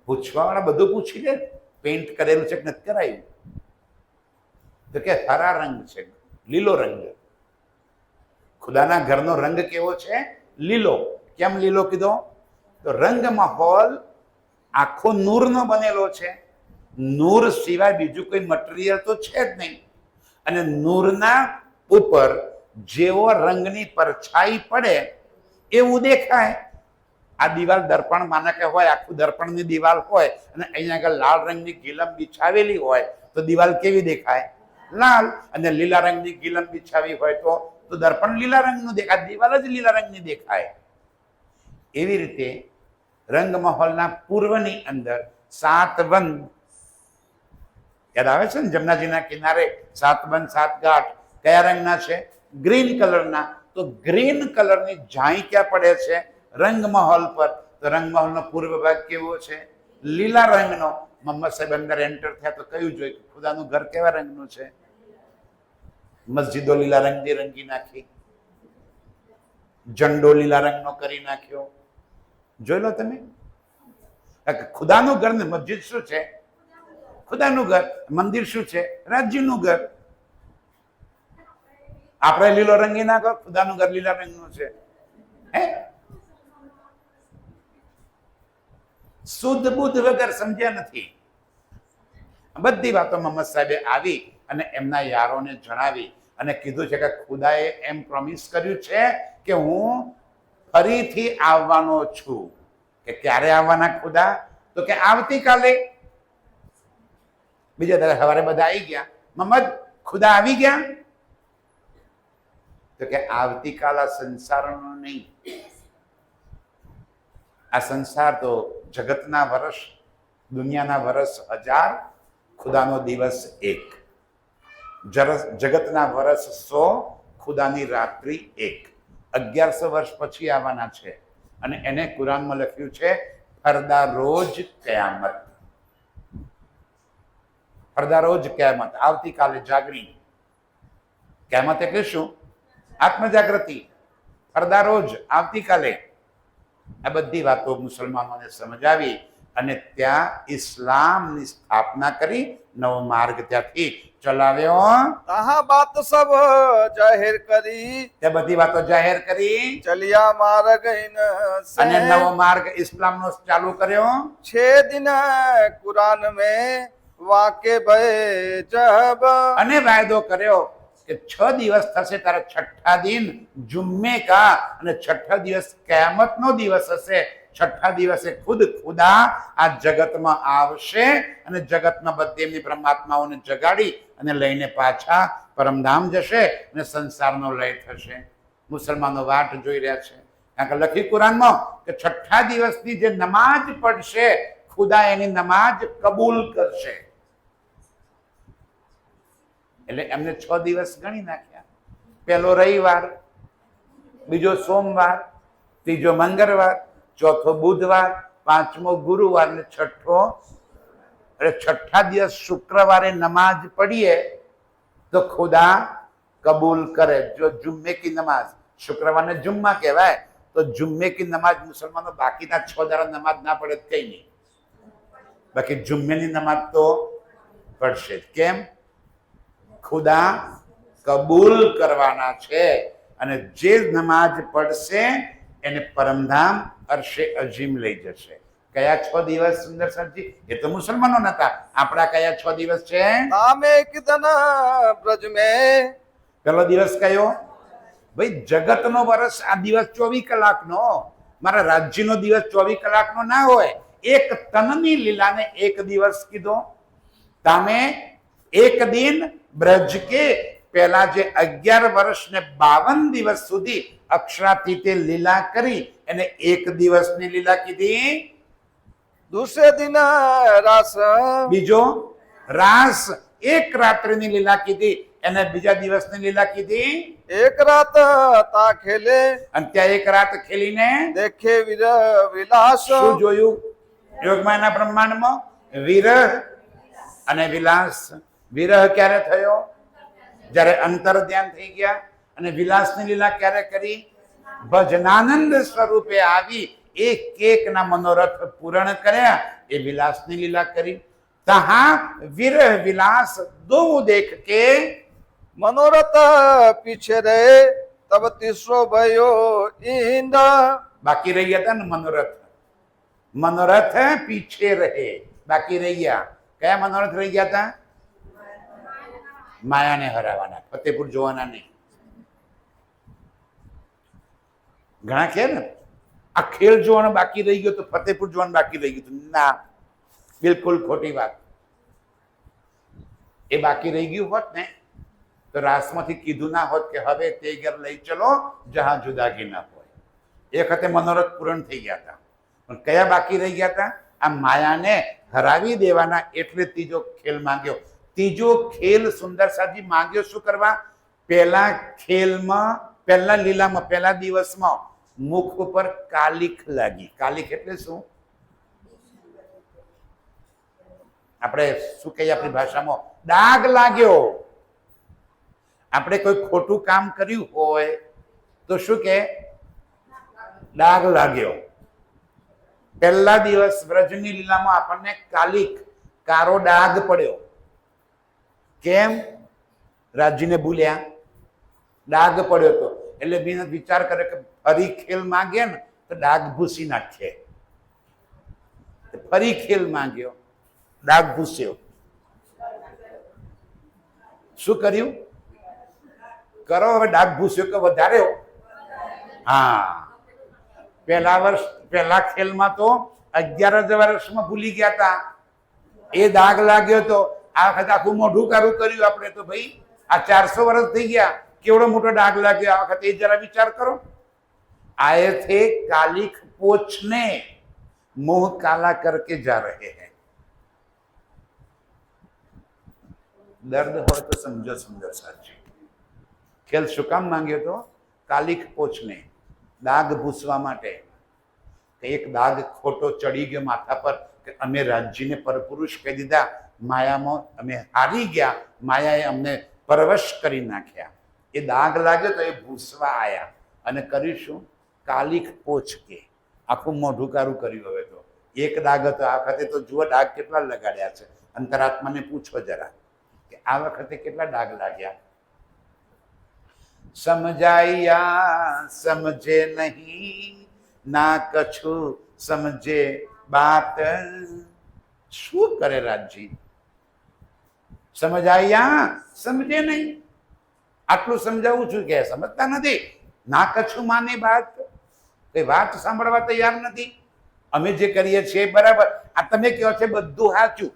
પૂછવા વાળા બધું પૂછી લે, પેઇન્ટ કરેલું છે કે નથી કરાયું? તો કે હરા રંગ છે, લીલો રંગ. ખુદાના ઘરનો રંગ કેવો છે? લીલો. કેમ લીલો કીધો? તો રંગ માહોલ આખો નૂરનો બનેલો છે. નૂર સિવાય બીજું કોઈ મટીરિયલ તો છે જ નહીં. અને નૂરના ઉપર જેવો રંગની પરછાઈ પડે એવું દેખાય. આ દિવાલ દર્પણ માને કે હોય, આખું દર્પણની દિવાલ હોય અને અહીંયા આગળ લાલ રંગની ગિલમ બિછાવેલી હોય તો દિવાલ કેવી દેખાય? લાલ. અને લીલા રંગની ગિલમ બિછાવી હોય તો દર્પણ લીલા રંગનું દેખાય, દિવાલ જ લીલા રંગની દેખાય. એવી રીતે રંગ મહોલના પૂર્વની અંદર 7 વન યાદ આવે છે ને? જમનાજીના કિનારે 7 વન 7 ઘાટ કયા રંગના છે? ગ્રીન કલરના. તો ગ્રીન કલરની ઝાંઈ ક્યાં પડે છે? રંગ મહોલ પર. તો રંગ મહોલનો પૂર્વ ભાગ કેવો છે? લીલા રંગનો. મોહમ્મદ સાહેબ અંદર એન્ટર થયા તો કયું જોયું? ખુદાનું ઘર કેવા રંગનું છે? મસ્જિદો લીલા રંગની રંગી નાખી, ઝંડો લીલા રંગનો કરી નાખ્યો. જોઈ લો તમે. ખુદાનું ઘર ને મસ્જિદ શું છે? ખુદાનું ઘર. મંદિર શું છે? રાજ્યનું ઘર. આપણે લીલો રંગી નાખો, ખુદાનું ઘર લીલા રંગનું છે. હે, શુદ્ધ બુદ્ધ વગર સમજ્યા નથી. બધી વાતો મોહમ્મદ સાહેબે આવી અને એમના યારોને જણાવી અને કીધું છે કે ખુદાએ એમ પ્રોમિસ કર્યું છે કે હું ફરીથી આવવાનો છું. કે ક્યારે આવવાના ખુદા? તો કે આવતીકાલે. બીજા દિવસે સવારે બધા આવી ગયા, મોહમ્મદ ખુદા આવી ગયા? તો કે આવતીકાલ આ સંસારનો નહીં. આ સંસાર તો જગતના વર્ષ, દુનિયાના વર્ષ 1000, ખુદાનો દિવસ 1. જગતના વર્ષ 100, ખુદાની રાત્રિ 1. 1100 વર્ષ પછી આવવાના છે. અને એને કુરાનમાં લખ્યું છે ફરદા રોજ કયામત. ફરદા રોજ કયામત, આવતીકાલે જાગણી. કયામત એટલે શું? આત્મજાગૃતિ. ફરદા રોજ, આવતીકાલે. આ બધી વાતો મુસલમાનોને સમજાવી અને ત્યાં ઇસ્લામની સ્થાપના કરી. નવો માર્ગ ત્યાંથી ચલાવ્યો. તાહા બાત સબ જાહેર કરી, તે બધી વાતો જાહેર કરી ચલિયા માર્ગ સે. અને નવો માર્ગ ઇસ્લામનો ચાલુ કર્યો. 6 दिन कुरान में वाके भय जब. અને વાયદો કર્યો કે 6 દિવસ થશે તારા છઠ્ઠા દિન જુમ્મે કા, અને છઠ્ઠા દિવસ કયામતનો દિવસ હશે. છઠ્ઠા દિવસે ખુદ ખુદા આ જગતમાં આવશે અને જગતમાં બધી એમની પરમાત્માઓને જગાડી અને લઈને પાછા પરમધામ જશે અને સંસારનો લય થશે. મુસલમાનો વાટ જોઈ રહ્યા છે. કારણ કે લખી કુરાનમાં કે છઠ્ઠા દિવસની જે નમાજ પડશે ખુદા એની નમાજ કબૂલ કરશે. એટલે એમને 6 દિવસ ગણી નાખ્યા. પહેલો રવિવાર, બીજો સોમવાર, ત્રીજો મંગળવાર, ચોથો બુધવાર, પાંચમો ગુરુવાર ને છઠ્ઠો. એટલે છઠ્ઠા દિવસ શુક્રવારે નમાજ પડીએ તો ખુદા કબૂલ કરે. જો જુમ્મે કી નમાજ, શુક્રવારને જુમ્મા કહેવાય, તો જુમ્મે કી નમાજ મુસલમાનો બાકીના 6 દાડા નમાજ ના પડે કઈ નહીં, બાકી જુમ્મેની નમાજ તો પડશે. કેમ? ખુદા કબૂલ કરવાના છે અને જે નમાજ પડશે એને પરમધામ અરશે અજીમ લઈ જશે. કયા 6 દિવસ સુંદર સરજી? એ તો મુસલમાનો નતા. આપણા કયા 6 દિવસ છે? नामे कितना ब्रज में. પેલો દિવસ કયો? ભાઈ જગતનો વર્ષ આ દિવસ 24 કલાકનો. મારા રાજ્યનો દિવસ 24 કલાકનો ના હોય. એક તનની લીલાને એક દિવસ કીધો. તમે એક દિન બ્રજ કે પહેલા જે 11 વર્ષ ને 52 દિવસ સુધી અક્ષરાતીતે લીલા કરી એને એક દિવસની લીલા કીધી. दूसरे दिन रास બીજો રાસ એક રાત્રિની લીલા કીધી એને બીજા દિવસની લીલા કીધી. एक रात ता खेले અને ત્યાં એક રાત ખેલીને देखे विलास શું જોયું? યોગમાયાના બ્રહ્માંડમાં વિરહ અને વિલાસ. વિરહ ક્યારે થયો? જ્યારે અંતર ધ્યાન થઈ ગયા. અને વિલાસની લીલા ક્યારે કરી? ભજનાનંદ સ્વરૂપે આવી એક એક ના મનોરથ પૂરણ કર્યા એ વિલાસની લીલા કરી. તહા વિરહ વિલાસ દો દેખ કે मनोरथ पीछे रहे तब तीसरो भयो इंद બાકી રહી ગયા હતા ને મનોરથ. મનોરથ પીછે રહે બાકી રહી ગયા. કયા મનોરથ રહી ગયા હતા? માયાને હરાવવાના, ફતેપુર જોવાના નહીં. ઘણા કહે ને આ ખેલ જોવાનો બાકી રહી ગયો તો ફતેપુર જોવાનું બાકી રહી ગયું. ના, બિલકુલ ખોટી વાત. એ બાકી રહી ગયું હોત ને તો રાસમાંથી કીધું ના હોત કે હવે તે ઘર લઈ ચલો જહાં જુદાગી ના હોય. એ વખતે મનોરથ પૂરણ થઈ ગયા હતા. પણ કયા બાકી રહી ગયા હતા? આ માયાને હરાવી દેવાના એટલે ત્રીજો ખેલ માંગ્યો. ત્રીજો ખેલ સુંદર સાજી માંગ્યો. શું કરવા? પહેલા ખેલમાં, પહેલા લીલામાં, પહેલા દિવસમાં મુખ ઉપર કાલિખ લાગી. કાલિખ એટલે શું? આપણે શું કહીએ આપણી ભાષામાં? ડાઘ લાગ્યો. આપણે કોઈ ખોટું કામ કર્યું હોય તો શું કે? ડાઘ લાગ્યો. પહેલા દિવસ વ્રજની લીલામાં આપણને કાલિક, કારો ડાઘ પડ્યો. કેમ? રાજ્યને ભૂલ્યા, ડાઘ પડ્યો તો. એટલે બીને વિચાર કરે કે ફરી ખેલ માંગે ને તો ડાઘ ભૂસી નાખે. ફરી ખેલ માંગ્યો, ડાઘ ભૂસ્યો. શું કર્યું? કરો હવે ડાઘ ભૂસ્યો કે વધારે? હા, પહેલા ખેલમાં તો 11 વર્ષમાં ભૂલી ગયા હતા. એ દાગ લાગ્યો તો આ વખતે આખું મોઢું કારું કર્યું. આપણે તો ભાઈ આ 400 વર્ષ થઈ ગયા, કેવડો મોટો ડાઘ લાગ્યો આ વખતે. એ જરા વિચાર કરો. आए थे कालिक पोछने, मुंह काला करके जा रहे हैं. दर्द हो तो समझो सुंदर साथी. खेल શું કામ માંગ્યો તો? કાલિક પોછને, દાગ ભૂસવા માટે. એક દાગ ખોટો ચડી ગયો માથા પર કે અમે રાજ્યને પરપુરુષ કહી દીધા, માયામાં અમે હારી ગયા, માયાએ અમને પરવશ કરી નાખ્યા. એ દાગ લાગ્યો તો એ ભૂસવા આયા અને કરીશું કાલિક પોછ કે આખું મોઢું કારું કર્યું. હવે તો એક દાગ હતો. આ વખતે તો જુઓ ડાઘ કેટલા લગાડ્યા છે. અંતરાત્માને પૂછો જરા કે આ વખતે કેટલા ડાઘ લાગ્યા. સમજાયા સમજે નહીં, ના કછું સમજે બાત. શું કરે રાજજી? સમજાયા સમજે નહીં. આટલું સમજાવું છું કે સમજતા નથી. ના કછું માની બાત, કઈ વાત સાંભળવા તૈયાર નથી. અમે જે કરીએ છીએ બરાબર, આ તમે કહો છો બધું સાચું,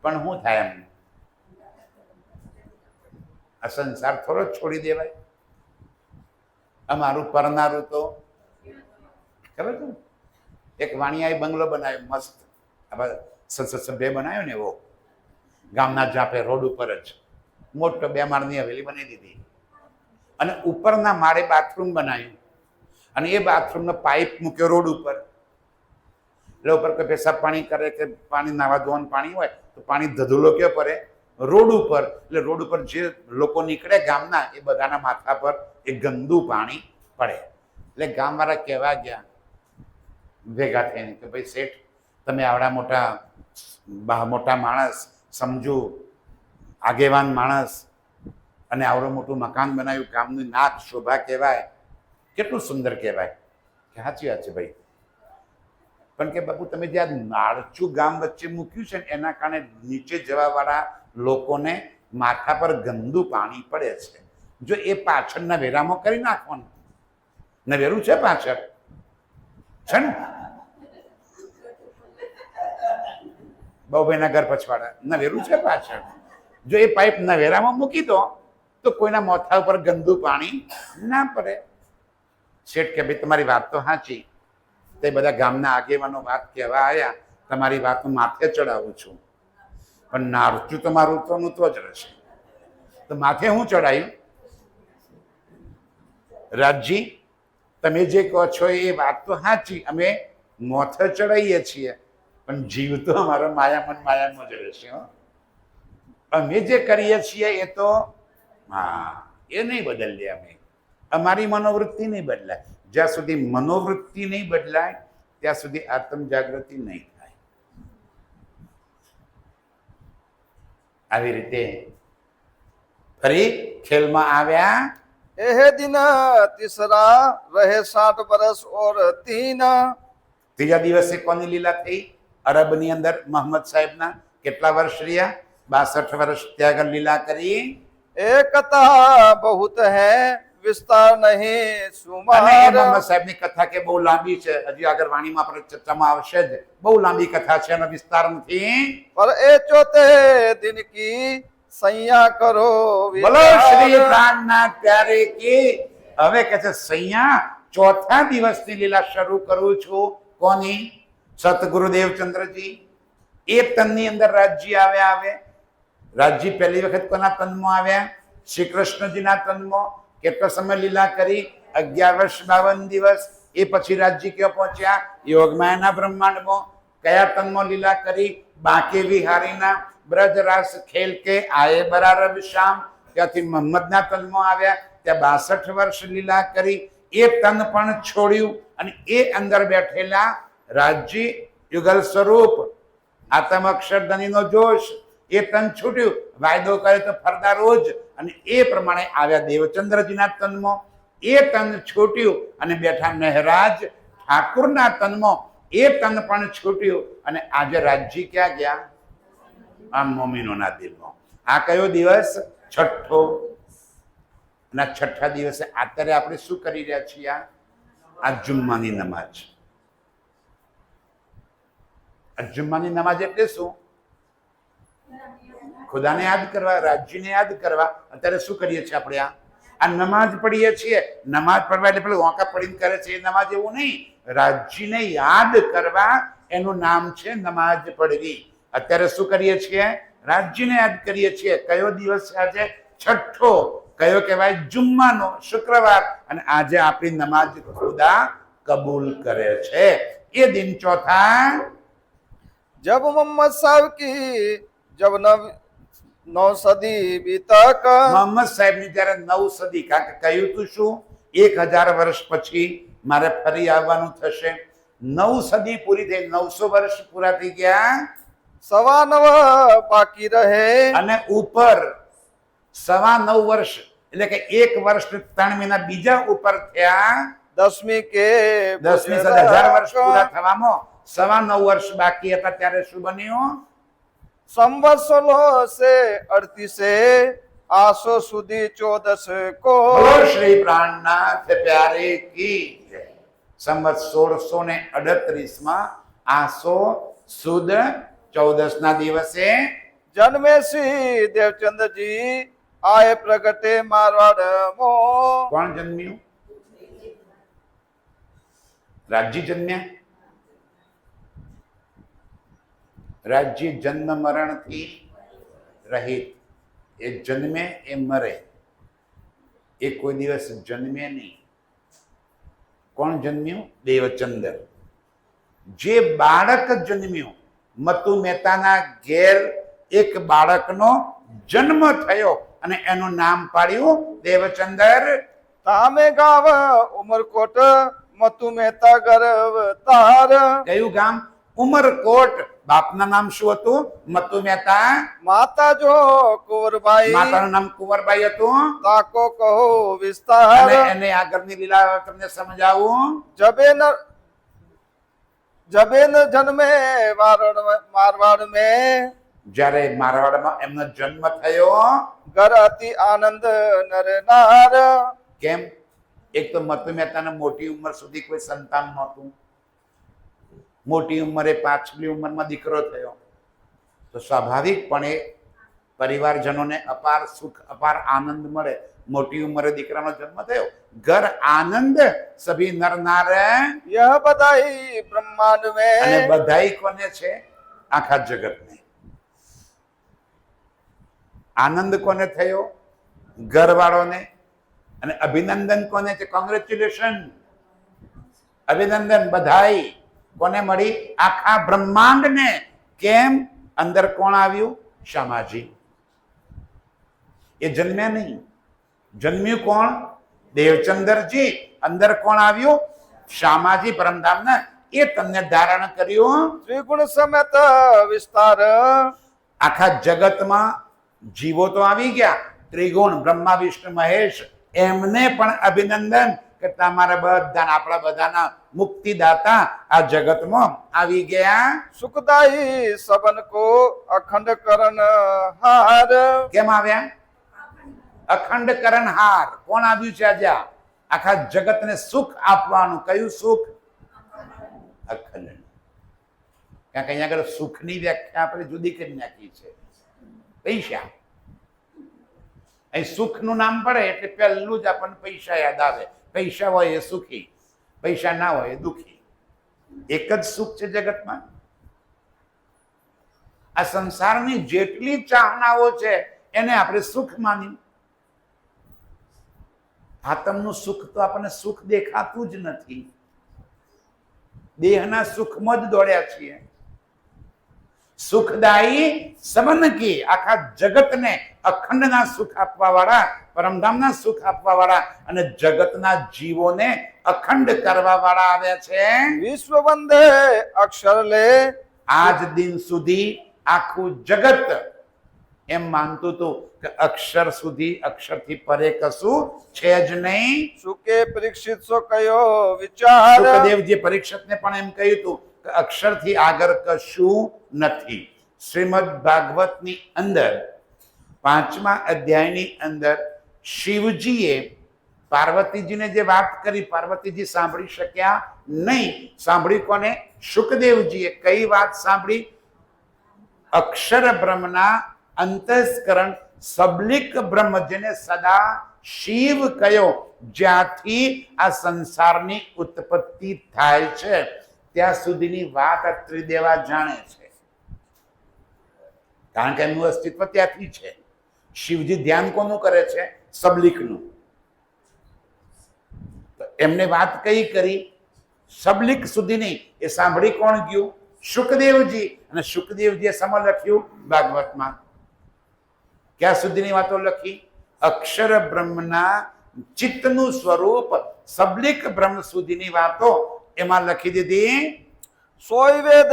પણ શું થાય? એમ આ સંસાર થોડો છોડી દેવાય. અમારું પરનારું તો ખબર છે. એક વાણિયાએ બંગલો બનાવ્યો મસ્ત, સભ્ય બનાવ્યો ને એવો, ગામના જાપે રોડ ઉપર જ મોટો 2 માળની હવેલી બનાવી દીધી. અને ઉપરના માળે બાથરૂમ બનાવ્યું. અને એ બાથરૂમનો પાઇપ મૂક્યો રોડ ઉપર. એટલે ઉપર કોઈ પેશાબ પાણી કરે કે પાણી નાવા ધોવાનું પાણી હોય તો પાણી ધધુલો ક્યાં પડે? રોડ ઉપર. એટલે રોડ ઉપર જે લોકો નીકળે ગામના, એ બધાના માથા પર એ ગંદુ પાણી પડે. એટલે ગામવાળા કહેવા ગયા ભેગા થઈને કે ભાઈ શેઠ, તમે આવડા મોટા માણસ, સમજુ આગેવાન માણસ, અને આવડું મોટું મકાન બનાવ્યું, ગામની નાક શોભા કહેવાય, કેટલું સુંદર કહેવાય. કે સાચી વાત છે ભાઈ. પણ કે બાપુ તમે જે આ નાળચું ગામ વચ્ચે મૂક્યું છે ને એના કારણે નીચે જવાવાળા લોકોને માથા પર ગંદુ પાણી પડે છે. જો એ પાછળ નવેરામાં કરી નાખવાનું. નવેરું છે પાછળ છે ને, બાઉભાઈના ઘર પછવાડા નવેરું છે પાછળ. જો એ પાઇપ નવેરામાં મૂકી દો તો કોઈના મોથા ઉપર ગંદુ પાણી ના પડે. શેઠ કે ભાઈ તમારી વાત તો સાચી, તે બધા ગામના આગેવાનો વાત કહેવા આવ્યા, તમારી વાત હું માથે ચડાવું છું, પણ નારચું તમારું તો નું તો જ રહેશે. તો માથે હું ચડાયું? રાજજી તમે જે કહો છો એ વાત તો સાચી, અમે મોથે ચડાવીએ છીએ, પણ જીવ તો અમારો માયામાં જ રહેશે. અમે જે કરીએ છીએ એ તો હા એ નહીં બદલીએ અમે. અમારી મનોવૃત્તિ નહીં બદલાય. જ્યાં સુધી મનોવૃત્તિ નહીં બદલાય ત્યાં સુધી આત્મ જાગૃતિ નહીં થાય. આવી રીતે ફરી ખેલમાં આવ્યા. एह दिन तीसरा रहे 60 बरस और 3। ત્રીજા દિવસે કોની લીલા થઈ? અરબની અંદર મોહમ્મદ સાહેબના કેટલા વર્ષ રહ્યા? 62 વર્ષ ત્યાં આગળ લીલા કરી. एक कथा बहुत है विस्तार नहीं અને એ सुमार। મોહમ્મદ સાહેબની કથા કે બહુ લાંબી છે, હજી આગળ વાણીમાં આપણે ચર્ચામાં આવશે જ. બહુ લાંબી કથા છે અને વિસ્તાર નથી. पर ए चौथे दिन की सैया करो બોલો શ્રી विचार। પ્રાણનાથ પ્યારે કી. હવે કે છે સૈયા ચોથા દિવસની લીલા શરૂ કરું છું. કોની? સતગુરુદેવ ચંદ્રજી. એ તનની અંદર રાજજી આવે. રાજજી પહેલી વખત કોના તનમાં આવ્યા? શ્રી કૃષ્ણજીના તનમાં. કેટલો સમય લીલા કરી? 11 વર્ષ 52 દિવસ. એ પછી રાજજી ક્યાં પહોંચ્યા? યોગમાયાના બ્રહ્માંડમાં. કયા તનમાં લીલા કરી? બાંકે વિહારીના. બ્રજરાસ ખેલ કે આયે બરારબ શામ. ત્યાંથી મોહમ્મદના તનમાં આવ્યા. ત્યાં 62 વર્ષ લીલા કરી. એ તન પણ છોડ્યું અને એ અંદર બેઠેલા રાજજી યુગલ સ્વરૂપ આત્મ અક્ષરધનીનો જોશ, એ તન છૂટ્યું. વાયદો કરે તો ફરતા રોજ. અને એ પ્રમાણે આવ્યા દેવચંદ્રજીના તનમાં. એ તન છૂટ્યું અને બેઠા મહેરાજ ઠાકુરના તનમાં. એ તન પણ છૂટ્યું અને આજે રાજજી ક્યાં ગયા? આ મોમીનોના દિલમાં. આ કયો દિવસ? છઠ્ઠો. અને છઠ્ઠા દિવસે અત્યારે આપણે શું કરી રહ્યા છીએ? આ જુમ્માની નમાજ. આ જુમ્માની નમાજ એટલે શું? ખુદાને યાદ કરવા, રાજ્યને યાદ કરવા. અત્યારે શું કરીએ છીએ આપણે? આ નમાજ પડીએ છીએ. નમાજ પડવા એટલે પેલું વાંકા પડીને કરે છે એ નમાજ એવું નહીં. રાજ્યને યાદ કરવા એનું નામ છે નમાજ પડવી. અત્યારે શું કરીએ છીએ? રાજ્યને યાદ કરીએ છીએ. કયો દિવસ છે આજે? છઠ્ઠો. કયો કહેવાય? જુમ્માનો, શુક્રવાર. અને આજે આપણી નમાજ ખુદા કબૂલ કરે છે. એ દિન ચોથા. जब मोहम्मद साहब की जब 9 सदी बीतक। મોહમ્મદ સાહેબની જ્યારે 9 સદી, કારણ કે કહ્યું તું શું 1000 વર્ષ પછી મારે ફરી આવવાનું થશે. 9 સદી પૂરી થઈ, 900 વર્ષ પૂરા થઈ ગયા. 9.25 बाकी रहे। અને ઉપર 9.25 વર્ષ એટલે કે 1 વર્ષ 3 મહિના બીજા ઉપર થયા. 10वीं के 10મી સદી 1000 વર્ષ પૂરા થવામાં 9.25 વર્ષ બાકી હતા. ત્યારે શું બન્યું? संवत 16 से 38 से आसो सुदी 14 को। બોલો શ્રી પ્રાણનાથ પ્યારે કી જય. સંવત 1638 માં આસો સુદ 14 ના દિવસે जन्मे श्री देवचंद्र जी आए प्रगटे मारवाड़ मो। કોણ જન્મ્યું? રાજજી જન્મ્યા. રાજજી જન્મ મરણથી રહિત. એ જન્મે એ મરે, એ કોઈ દિવસ જન્મે નહીં. કોણ જન્મ્યું? દેવચંદ્ર. જે બાળક જન્મ્યું, મતુ મહેતાના ઘેર એક બાળકનો જન્મ થયો અને એનું નામ પાડ્યું દેવચંદ્ર. तामे गाव उमरकोट मतु मेहता गर्व तार। કયું ગામ? ઉમરકોટ. બાપના નામ શું હતું? મતુ મહેતા. माता जो कुंवरबाई માતાનું નામ કુંવરબાઈ હતું. ताको कहो અને विस्तार। એને આગળની લીલા તમને સમજાવું. जबे न जन्मे मारवाड़ में જ્યારે મારવાડમાં એમનો જન્મ થયો, ઘર અતિ આનંદ નર નાર. કેમ? એક તો મતુ મહેતાને મોટી ઉંમર સુધી કોઈ સંતાન નહોતું, મોટી ઉંમરે પાછલી ઉંમરમાં દીકરો થયો, તો સ્વાભાવિકપણે પરિવારજનોને અપાર સુખ અપાર આનંદ મળે. મોટી ઉંમરે દીકરાનો જન્મ થયો, ઘર આનંદ સભી નર નાર. यह बधाई ब्रह्मांड અને में. બધાઈ કોને છે? આખા જગતને. આનંદ કોને થયો? ઘરવાળોને. અને અભિનંદન કોને છે? કોંગ્રેચ્યુલેશન, અભિનંદન, બધાઈ કોને મળી? આખા બ્રહ્માંડને. કેમ? અંદર કોણ આવ્યું? શામાજી. એ જન્મ્યા નહીં, જન્મ્યું કોણ? દેવચંદ્રજી. અંદર કોણ આવ્યું? શામાજી પરમધામને. એ તમને ધારણ કર્યું. त्रिगुण समेत विस्तार. આખા જગતમાં જીવો તો આવી ગયા, ત્રિગુણ બ્રહ્મા વિષ્ણુ મહેશ, એમને પણ અભિનંદન કે તમારા બધા આપણા બધાના મુક્તિદાતા આ જગતમાં આવી ગયા. सुखदाई सबन को अखंड करण हार. કેમ આવ્યા? અખંડ કરણહાર. કોણ આવ્યું છે આજે? આખા જગતને સુખ આપવાનું. કયું સુખ? અખંડ. કારણ કે અહીંયા આગળ સુખની વ્યાખ્યા આપણે જુદી કરી નાખી છે. પૈસા. અહીં સુખનું નામ પડે એટલે પહેલું જ આપણને પૈસા યાદ આવે. પૈસા હોય એ સુખી, પૈસા ના હોય એ દુખી. એક જ સુખ છે જગતમાં. આ સંસારની જેટલી ચાહનાઓ છે એને આપણે સુખ માની. આત્મનું સુખ તો આપણને સુખ દેખાતું જ નથી. દેહના સુખમાં જ દોડ્યા છીએ. સુખદાયી સબન કી, આખા જગતને અખંડના સુખ આપવા વાળા, પરમધામના સુખ આપવા વાળા અને જગતના જીવોને અખંડ કરવા વાળા આવ્યા છે. विश्व वंदे अक्षर ले. આજ દિન સુધી આખું જગત એમ માનતું હતું કે અક્ષર સુધી, અક્ષરથી પરે કશું છે જ નહીં. सुके परीक्षित सो कयो विचार. સુખદેવજી પરીક્ષિતને પણ એમ કહ્યું હતું કે અક્ષરથી આગળ કશું નથી. શ્રીમદ ભાગવતની અંદર 5મા અધ્યાયની અંદર શિવજીએ પાર્વતીજીને જે વાત કરી, પાર્વતીજી સાંભળી શક્યા નહીં. સાંભળી કોને? શુકદેવજીએ. કઈ વાત સાંભળી? અક્ષર બ્રહ્મના અંતસ્કરણ સબલિક બ્રહ્મ, જેને સદા શિવ કયો, જ્યાંથી આ સંસારની ઉત્પત્તિ થાય છે ત્યાં સુધીની વાત આ ત્રિદેવા જાણે છે. કારણ કે એમનું અસ્તિત્વ ત્યાંથી છે. શિવજી ધ્યાન કોનું કરે છે? સબલિકનું. તો એમને વાત કઈ કરી? સબલિક સુધીની. એ સાંભળી કોણ ગયું? શુકદેવજી. અને શુકદેવજીએ સમા લખ્યું ભાગવતમાં. ક્યાં સુધીની વાતો લખી? અક્ષર બ્રહ્મના ચિત્તનું સ્વરૂપ સબલિક બ્રહ્મ સુધીની વાતો એમાં લખી દીધી. सोई वेद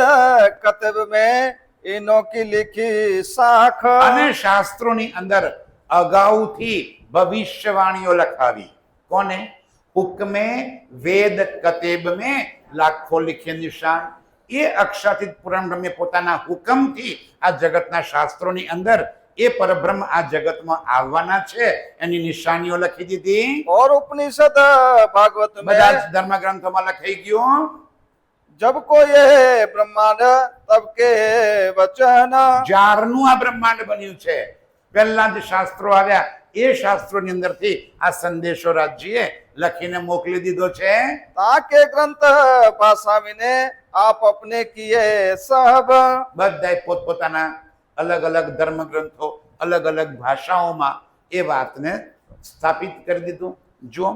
कतब में इनो की लिखी साख. અને શાસ્ત્રોની અંદર અગાઉથી ભવિષ્યવાણીઓ લખાવી. કોને? હુકમે વેદ કતેબ में લાખો लिखे નિશાન. એ અક્ષરથી પુરાણ બ્રહ્મે પોતાના હુકમથી આ જગતના શાસ્ત્રોની અંદર એ પરબ્રહ્મ આ જગતમાં આવવાના છે એની નિશાનીઓ લખી દીધી. और उपनिषद भागवत બધા જ में ધર્મ ગ્રંથોમાં લખાઈ ગયું. जब को ये ब्रह्मांड तब के वचन. જ્યારનું આ બ્રહ્માંડ બન્યું છે, પહેલા જે શાસ્ત્રો આવ્યા એ શાસ્ત્રોની અંદરથી આ સંદેશો રાજ્યએ લખીને મોકલી દીધો છે. ताके ग्रंथ भाषा विने आप अपने किए सब. બધાય પોતપોતાના અલગ અલગ ધર્મ ગ્રંથો અલગ અલગ ભાષાઓમાં એ વાતને સ્થાપિત કરી દીધું. જો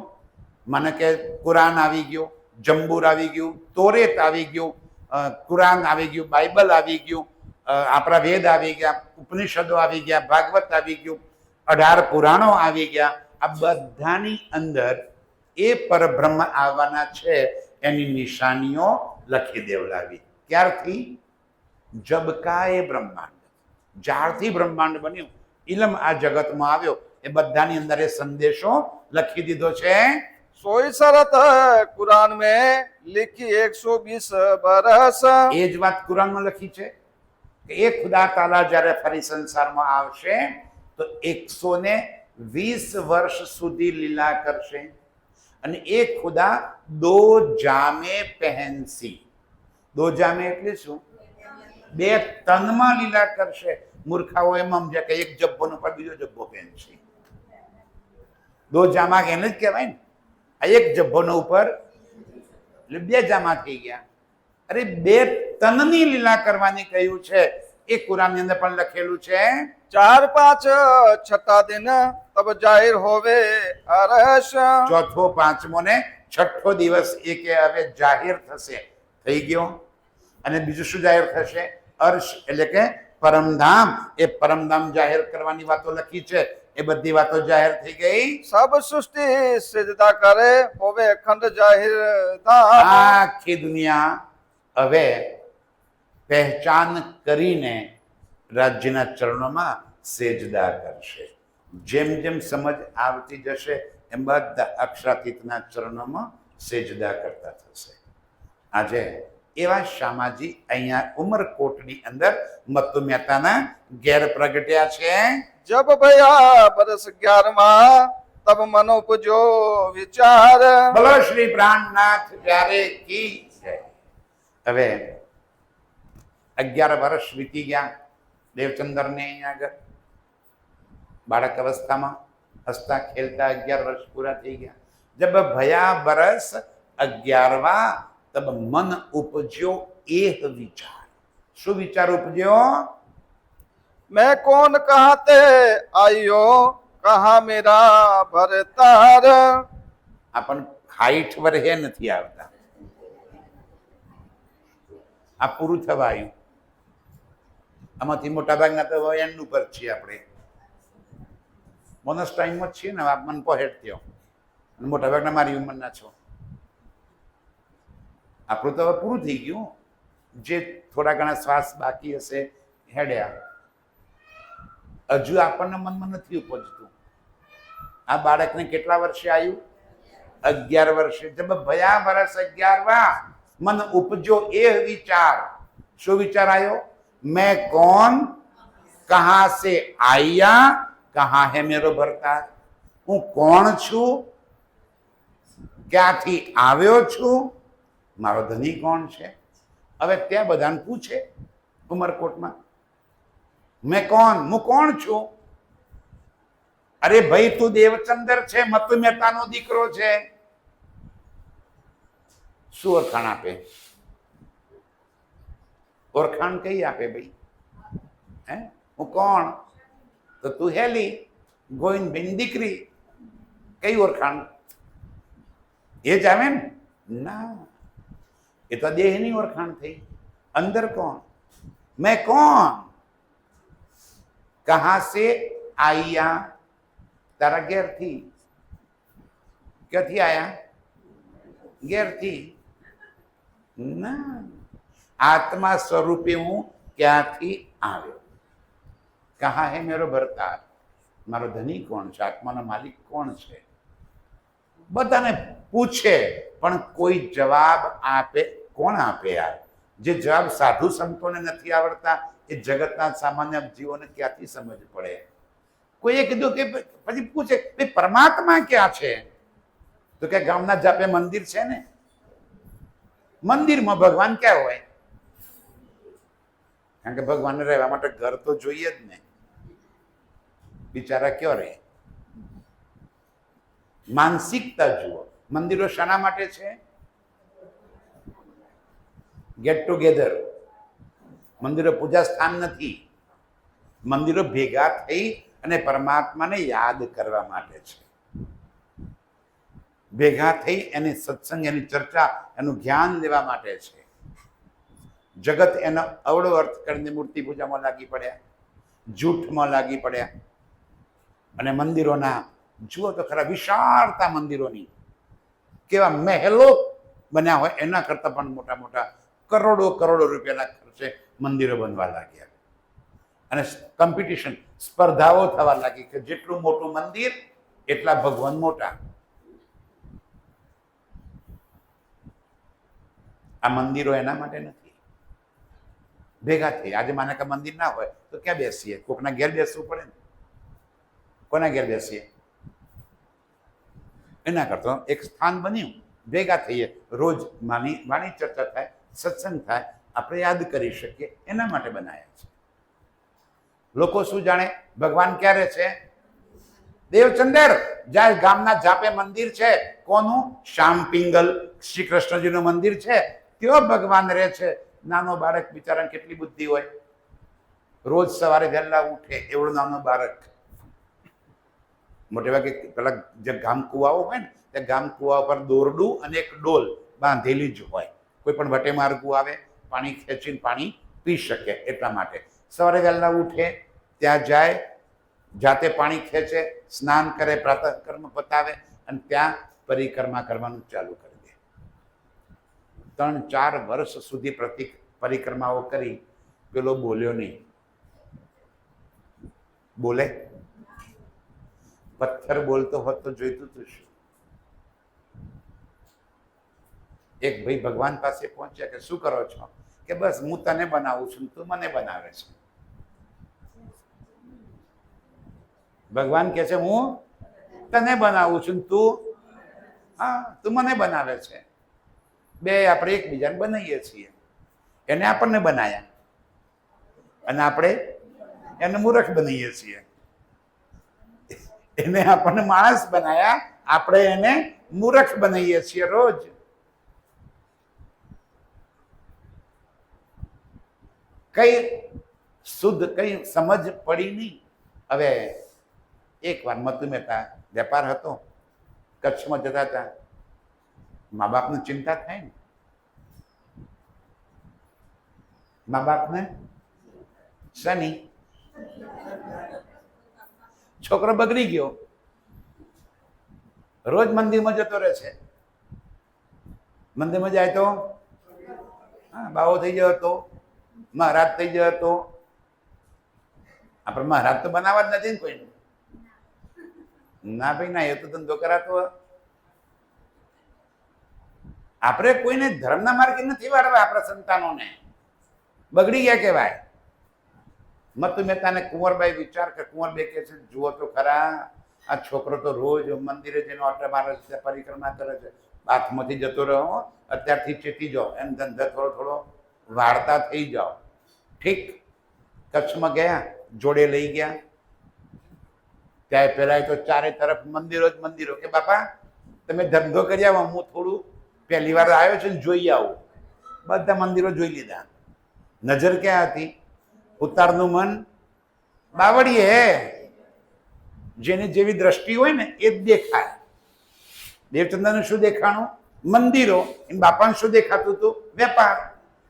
મને કે કુરાન આવી ગયું, જંબૂર આવી ગયું, તોરેત આવી ગયું, કુરાન આવી ગયું, બાઇબલ આવી ગયું, આપણા વેદ આવી ગયા, ઉપનિષદો આવી ગયા, ભાગવત આવી ગયું, 18 પુરાણો આવી ગયા. આ બધાની અંદર એ પરબ્રહ્મ આવવાના છે એની નિશાનીઓ લખી દેવડાવી. ક્યારથી? જબકા એ બ્રહ્માંડ, જ્યારથી બ્રહ્માંડ બન્યું, ઇલમ આ જગતમાં આવ્યો, એ બધાની અંદર એ સંદેશો લખી દીધો છે. सोई शरत कुरान में लिखी 120 बरस. એ જ વાત કુરાનમાં લખી છે. કે એ ખુદા તાલા જ્યારે ફરી સંસારમાં આવશે તો 120 વર્ષ સુધી લીલા કરશે અને એ ખુદા દો જામે પહેનસી. દો જામે એટલે શું? બે તનમાં લીલા કરશે. મૂર્ખાઓ એમ સમજે કે એક જબ્બોનો પર બીજો જબ્બો પહેનશે. દો જામા એને જ કહેવાય ને. આ એક જબ્બોનો ઉપર એટલે બે જામા થઈ ગયા. અરે બે તનની લીલા કરવાની કહ્યું છે. એ કુરાનની અંદર પણ લખેલું છે. 4 5 छठा दिन तब जाहिर होवे अरश. ચોથો પાંચમો ને છઠ્ઠો દિવસ એ કે હવે જાહેર થશે. થઈ ગયો. અને બીજું શું જાહેર થશે? અર્શ એટલે કે પરમધામ. એ પરમધામ જાહેર કરવાની વાતો લખી છે. એ બધી વાતો જાહેર થઈ ગઈ. सब सृष्टि सिजदा करे होवे अखंड जाहिर धाम. આખી દુનિયા હવે પહેચાન કરીને રાજ્યના ચરણોમાં સેજદા કરશે. જેમ જેમ સમજ આવતી જશે એમ બધા અક્ષરાતીતના ચરણોમાં સેજદા કરતા થશે. આજે એવા શામાજી અહીંયા ઉમરકોટની અંદર મત્તુ મહેતાના ઘેર પ્રગટ્યા છે. जब भया बरस 11वां तब मन उपजो विचार. બોલો શ્રી પ્રાણનાથ જ્યારે કી જય. હવે 11 વર્ષ વીતી ગયા દેવચંદ્રને અહીંયા આગળ બાળક અવસ્થામાં હસતા ખેલતા 11 વર્ષ પૂરા થઈ ગયા. જબ ભયા બરસ 11વાं તબ મન ઉપજ્યો એહ વિચાર. શું વિચાર ઉપજ્યો? मैं कौन कहते आयो कहा मेरा भरतार. આપણ 60 વર્ષે નથી આવતા. આ પૂરું થવા આવ્યું. આમાંથી મોટા ભાગના તો એન્ડ ઉપર છીએ આપણે. બોનસ ટાઈમમાં જ છીએ ને. આપ મન પહોંચ થયો અને મોટા ભાગના મારી ઉંમરના છો. આપણું તો હવે પૂરું થઈ ગયું. જે થોડા ઘણા શ્વાસ બાકી હશે હેડ્યા. હજુ આપણને મનમાં નથી ઉપજતું. આ બાળકને કેટલા વર્ષે આવ્યું? 11 વર્ષે. જબ ભયા વર્ષ 11વાं મન ઉપજો એ વિચાર. શું વિચાર આવ્યો? मैं कौन, कहां से आया, कहां है मेरो भरतार. હું કોણ છું, ક્યાંથી આવ્યો છું, મારો ધણી કોણ છે. હવે ત્યાં બધાને પૂછે ઉમરકોટમાં, મેં કોણ, હું કોણ છું. અરે ભાઈ તું દેવચંદ્ર છે, મત્તુ મહેતાનો દીકરો છે. શું ઓળખાણ આપે? ઓળખાણ કઈ આપે ભાઈ? હે, હું કોણ? તો તું હેલી ગોવિંદબેન દીકરી. કઈ ઓળખાણ? એ જ આવે ને? ના, એ તો દેહની ઓળખાણ થઈ. અંદર કોણ? મેં કોણ, કહા સે આયા, તારા ઘેરથી. ક્યાંથી આયા? ઘેરથી. ના, આત્મા સ્વરૂપે હું ક્યાંથી આવ્યો. કહા હે મેરો ભરતાર, મારો ધણી કોણ છે, આત્માનો માલિક કોણ છે. બધાને પૂછે પણ કોઈ જવાબ આપે કોણ આપે યાર? જે જવાબ સાધુ સંતોને નથી આવડતા એ જગતના સામાન્ય જીવોને ક્યાંથી સમજ પડે? કોઈએ કીધું કે પછી પૂછે ભાઈ પરમાત્મા ક્યાં છે? તો કે ગામના જાપે મંદિર છે ને, મંદિરમાં ભગવાન ક્યાં હોય? કારણ કે ભગવાનને રહેવા માટે ઘર તો જોઈએ જ ને. બિચારા ક્યો રહે? માનસિકતા જુઓ. મંદિરો શાના માટે છે? Get together. મંદિરો પૂજા સ્થાન નથી. મંદિરો ભેગા થઈ અને પરમાત્માને યાદ કરવા માટે છે. ભેગા થઈ એની સત્સંગ, એની ચર્ચા, એનું જ્ઞાન લેવા માટે છે. જગત એનો અવળો અર્થ કરીને મૂર્તિ પૂજામાં લાગી પડ્યા, જૂઠમાં લાગી પડ્યા. અને મંદિરોના જુઓ તો ખરા વિશાળતા મંદિરોની, કેવા મહેલો બન્યા હોય એના કરતાં પણ મોટા મોટા કરોડો કરોડો રૂપિયાના ખર્ચે મંદિરો બનવા લાગ્યા. અને કોમ્પિટિશન, સ્પર્ધાઓ થવા લાગી કે જેટલું મોટું મંદિર એટલા ભગવાન મોટા. આ મંદિરો એના માટે નથી. ભેગા થઈ. આજે માને કે મંદિર ના હોય તો ક્યાં બેસીએ? કોકના ઘેર બેસવું પડે ને. કોના ઘેર બેસીએ? એના કરતા એક સ્થાન બન્યું, ભેગા થઈએ, રોજ વાણી ચર્ચા થાય, સત્સંગ થાય, આપણે યાદ કરી શકીએ, એના માટે બનાવ્યા છે. લોકો શું જાણે ભગવાન ક્યારે છે? દેવચંદર જ્યાં ગામના જાપે મંદિર છે, કોનું? શ્યામ પિંગલ શ્રી કૃષ્ણજીનું મંદિર છે, ત્યાં ભગવાન રહે છે. નાનો બાળક બિચારા કેટલી બુદ્ધિ હોય, રોજ સવારે વહેલા ઉઠે એવડું નાનું બાળક. મોટે ભાગે પેલા જે ગામ કુવાઓ હોય ને, તે ગામ કુવા પર દોરડું અને એક ડોલ બાંધેલી જ હોય. કોઈ પણ વટે માર્ગું આવે, પાણી ખેંચીને પાણી પી શકે એટલા માટે. સવારે વહેલા ઉઠે, ત્યાં જાય, જાતે પાણી ખેંચે, સ્નાન કરે, પ્રાતઃ કર્મ પતાવે અને ત્યાં પરિક્રમા કરવાનું ચાલુ કરી દે. 3-4 વર્ષ સુધી પરિક્રમાઓ કરી, પેલો બોલ્યો નહીં. બોલે? પથ્થર બોલતો હોત તો જોઈતું તું શું? એક ભાઈ ભગવાન પાસે પહોંચ્યા કે શું કરો છો? કે બસ હું તને બનાવું છું, તું મને બનાવે છે. ભગવાન કહે છે હું તને બનાવું છું, તું મને બનાવે છે. બે આપણે એકબીજાને બનાવીએ છીએ. એને આપણને બનાયા અને આપણે એને મૂર્ખ બનાવીએ છીએ. એને આપણને માણસ બનાયા, આપણે એને મૂર્ખ બનાવીએ છીએ રોજ. કઈ શુદ્ધ કઈ સમજ પડી નહીં. હવે એકવાર મતુ મહેતા વેપાર હતો, કચ્છમાં જતા હતા. મા બાપને ચિંતા થાય ને, મા બાપને શની છોકરો બગડી ગયો, રોજ મંદિરમાં જતો રહે છે. મંદિરમાં જાય તો બાવો થઈ ગયો હતો, મહારાજ થઈ ગયો હતો. આપણે મહારાજ તો બનાવવા જ નથી ને કોઈને. ના ભાઈ ના, એ તો ધંધો કરાતો. આપણે કોઈને ધર્મના માર્ગે નથી વાળવા. આપણા સંતાનોને બગડી ગયા કહેવાય. મતુ મહેતાને કુંવરબાઈ વિચાર કે કુંવરબાઈ કહે છે, જુઓ તો ખરા, આ છોકરો તો રોજ મંદિરે જઈને આટલા મારે પરિક્રમા કરે છે. હાથમાંથી જતો રહ્યો, અત્યારથી ચેતી જાઓ, એમ ધંધા થોડો થોડો વાળતા થઈ જાઓ. ઠીક. કચ્છમાં ગયા, જોડે લઈ ગયા. ત્યાં પેલા તો ચારે તરફ મંદિરો જ મંદિરો. કે બાપા તમે ધંધો કરી આવો, હું થોડું પહેલી વાર આવ્યો છું ને જોઈ આવું. બધા મંદિરો જોઈ લીધા. નજર ક્યાં હતી? ઉતારનું મન બાવળીએ. જેની જેવી દ્રષ્ટિ હોય ને એ જ દેખાય. દેવચંદરને શું દેખાણું? મંદિરો. એમ બાપાને શું દેખાતું હતું? વેપાર.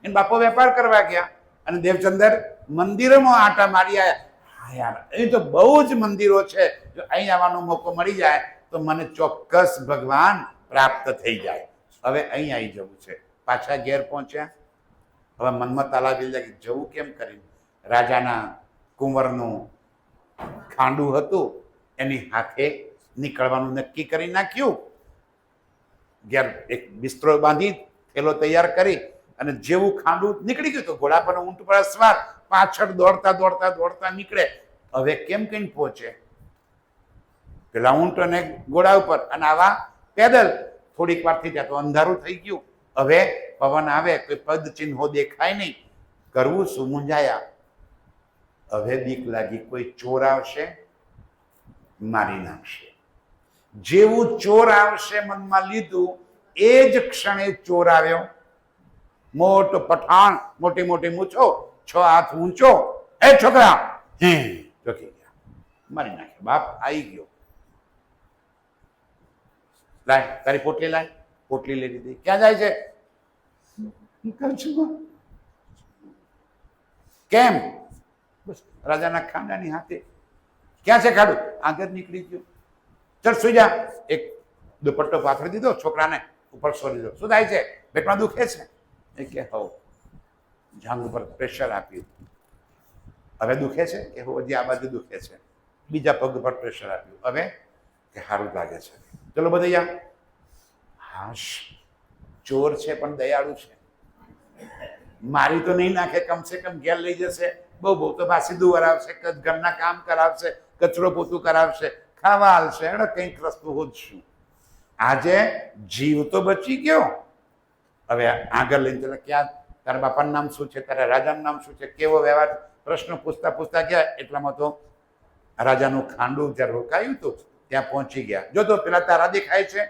એમ બાપો વેપાર કરવા ગયા અને દેવચંદર મંદિરોમાં આટા મારી આવ્યા. હા યાર, અહીં તો બહુ જ મંદિરો છે, જો અહીં આવવાનો મોકો મળી જાય તો મને ચોક્કસ ભગવાન પ્રાપ્ત થઈ જાય. હવે અહીં આવી જવું છે. પાછા ઘેર પહોંચ્યા. હવે મનમાં તાલાવી લાગી, જવું કેમ કરીને? રાજાના કુંવરનું ખાંડું હતું, એની હાથે નીકળવાનું નક્કી કરી નાખ્યું. ઘેર એક બિસ્તરો બાંધી, થેલો તૈયાર કરી અને જેવું ખાંડું નીકળી ગયું તો ઘોડા પર ઊંટ પર સવાર, પાછળ દોડતા દોડતા દોડતા નીકળે. હવે કેમ કઈ પહોંચે? પેલા ઊંટ અને ઘોડા ઉપર અને આવા પેદલ. થોડીક વાર થઈ જાય તો અંધારું થઈ ગયું. હવે પવન આવે, કોઈ પદ ચિહ્નો દેખાય નહીં. કરવું શું? મૂંઝાયા. હવે બીક લાગી, કોઈ ચોર આવશે, મારી નાખશે. જેવું ચોર આવશે મનમાં લીધું, એ જ ક્ષણે ચોર આવ્યો. મોટો પઠાણ, મોટી મોટી મૂછો, 6 હાથ ઊંચો. એ છોકરા, ચોકી ગયા, મારી નાખ્યા. બાપ આવી ગયો. લાય તારી પોટલી લાય. પોટલી લઈ લીધી. ક્યાં જાય છે? કેમ? બસ રાજાના ખાંડાની હાથે. ક્યાં છે ખાડું? આગળ નીકળી ગયો. ચલ સુઈ જા. એક દુપટ્ટો પાથરી દીધો, છોકરાને ઉપર સોરી દીધો. શું થાય છે? પેટમાં દુખે છે? એ કે હો. જાંઘ ઉપર પ્રેશર આપ્યું. હવે દુખે છે? કે હજી આ બાજુ દુખે છે. બીજા પગ ઉપર પ્રેશર આપ્યું. હવે કે સારું લાગે છે. ચલો બધા હાશ, ચોર છે પણ દયાળુ છે. મારી તો નહીં નાખે, કમસે કમ ઘેર લઈ જશે, બહુ બહુ તો બાસીદું વરાવશે, ઘરના કામ કરાવશે, કચરો પોતું કરાવશે, ખાવા હાલશે, એનો કંઈક રસ્તો હોજશું. આજે જીવ તો બચી ગયો. હવે આગળ લઈને ચાલે, ક્યાં તારા બાપાનું નામ શું છે, તારા રાજાનું નામ શું છે, કેવો વ્યવહાર, પ્રશ્ન પૂછતા પૂછતા ગયા. એટલામાં તો રાજાનું ખાંડું જ્યાં રોકાયું હતું ત્યાં પહોંચી ગયા. જો તો પેલા તારા દેખાય છે,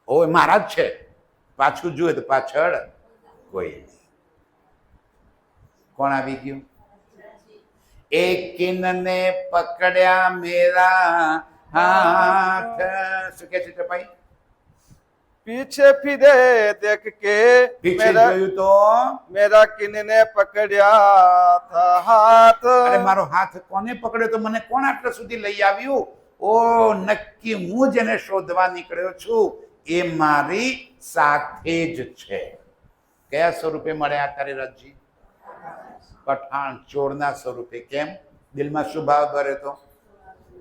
ઓ મારા જ છે. પાછું જુએ તો પાછળ કોઈ નહીં. કોણ આવી ગયું? એક કિનને પકડ્યા મેરા હાથ. શું કે છે ચપાઈ? पीछे फिरे देख के પીછે જોયું તો मेरा किन्ने पकड़िया था हाथ. અરે મારો હાથ કોને પકડ્યો તો મને કોણ આટલા સુધી લઈ આવ્યું? ઓ નક્કી હું જેને શોધવા નીકળ્યો છું એ મારી સાથે જ છે. કયા સ્વરૂપે મળ્યા તારે રાજી? પઠાણ, ચોરના સ્વરૂપે. કેમ? દિલમાં શું ભાવ ભરે તો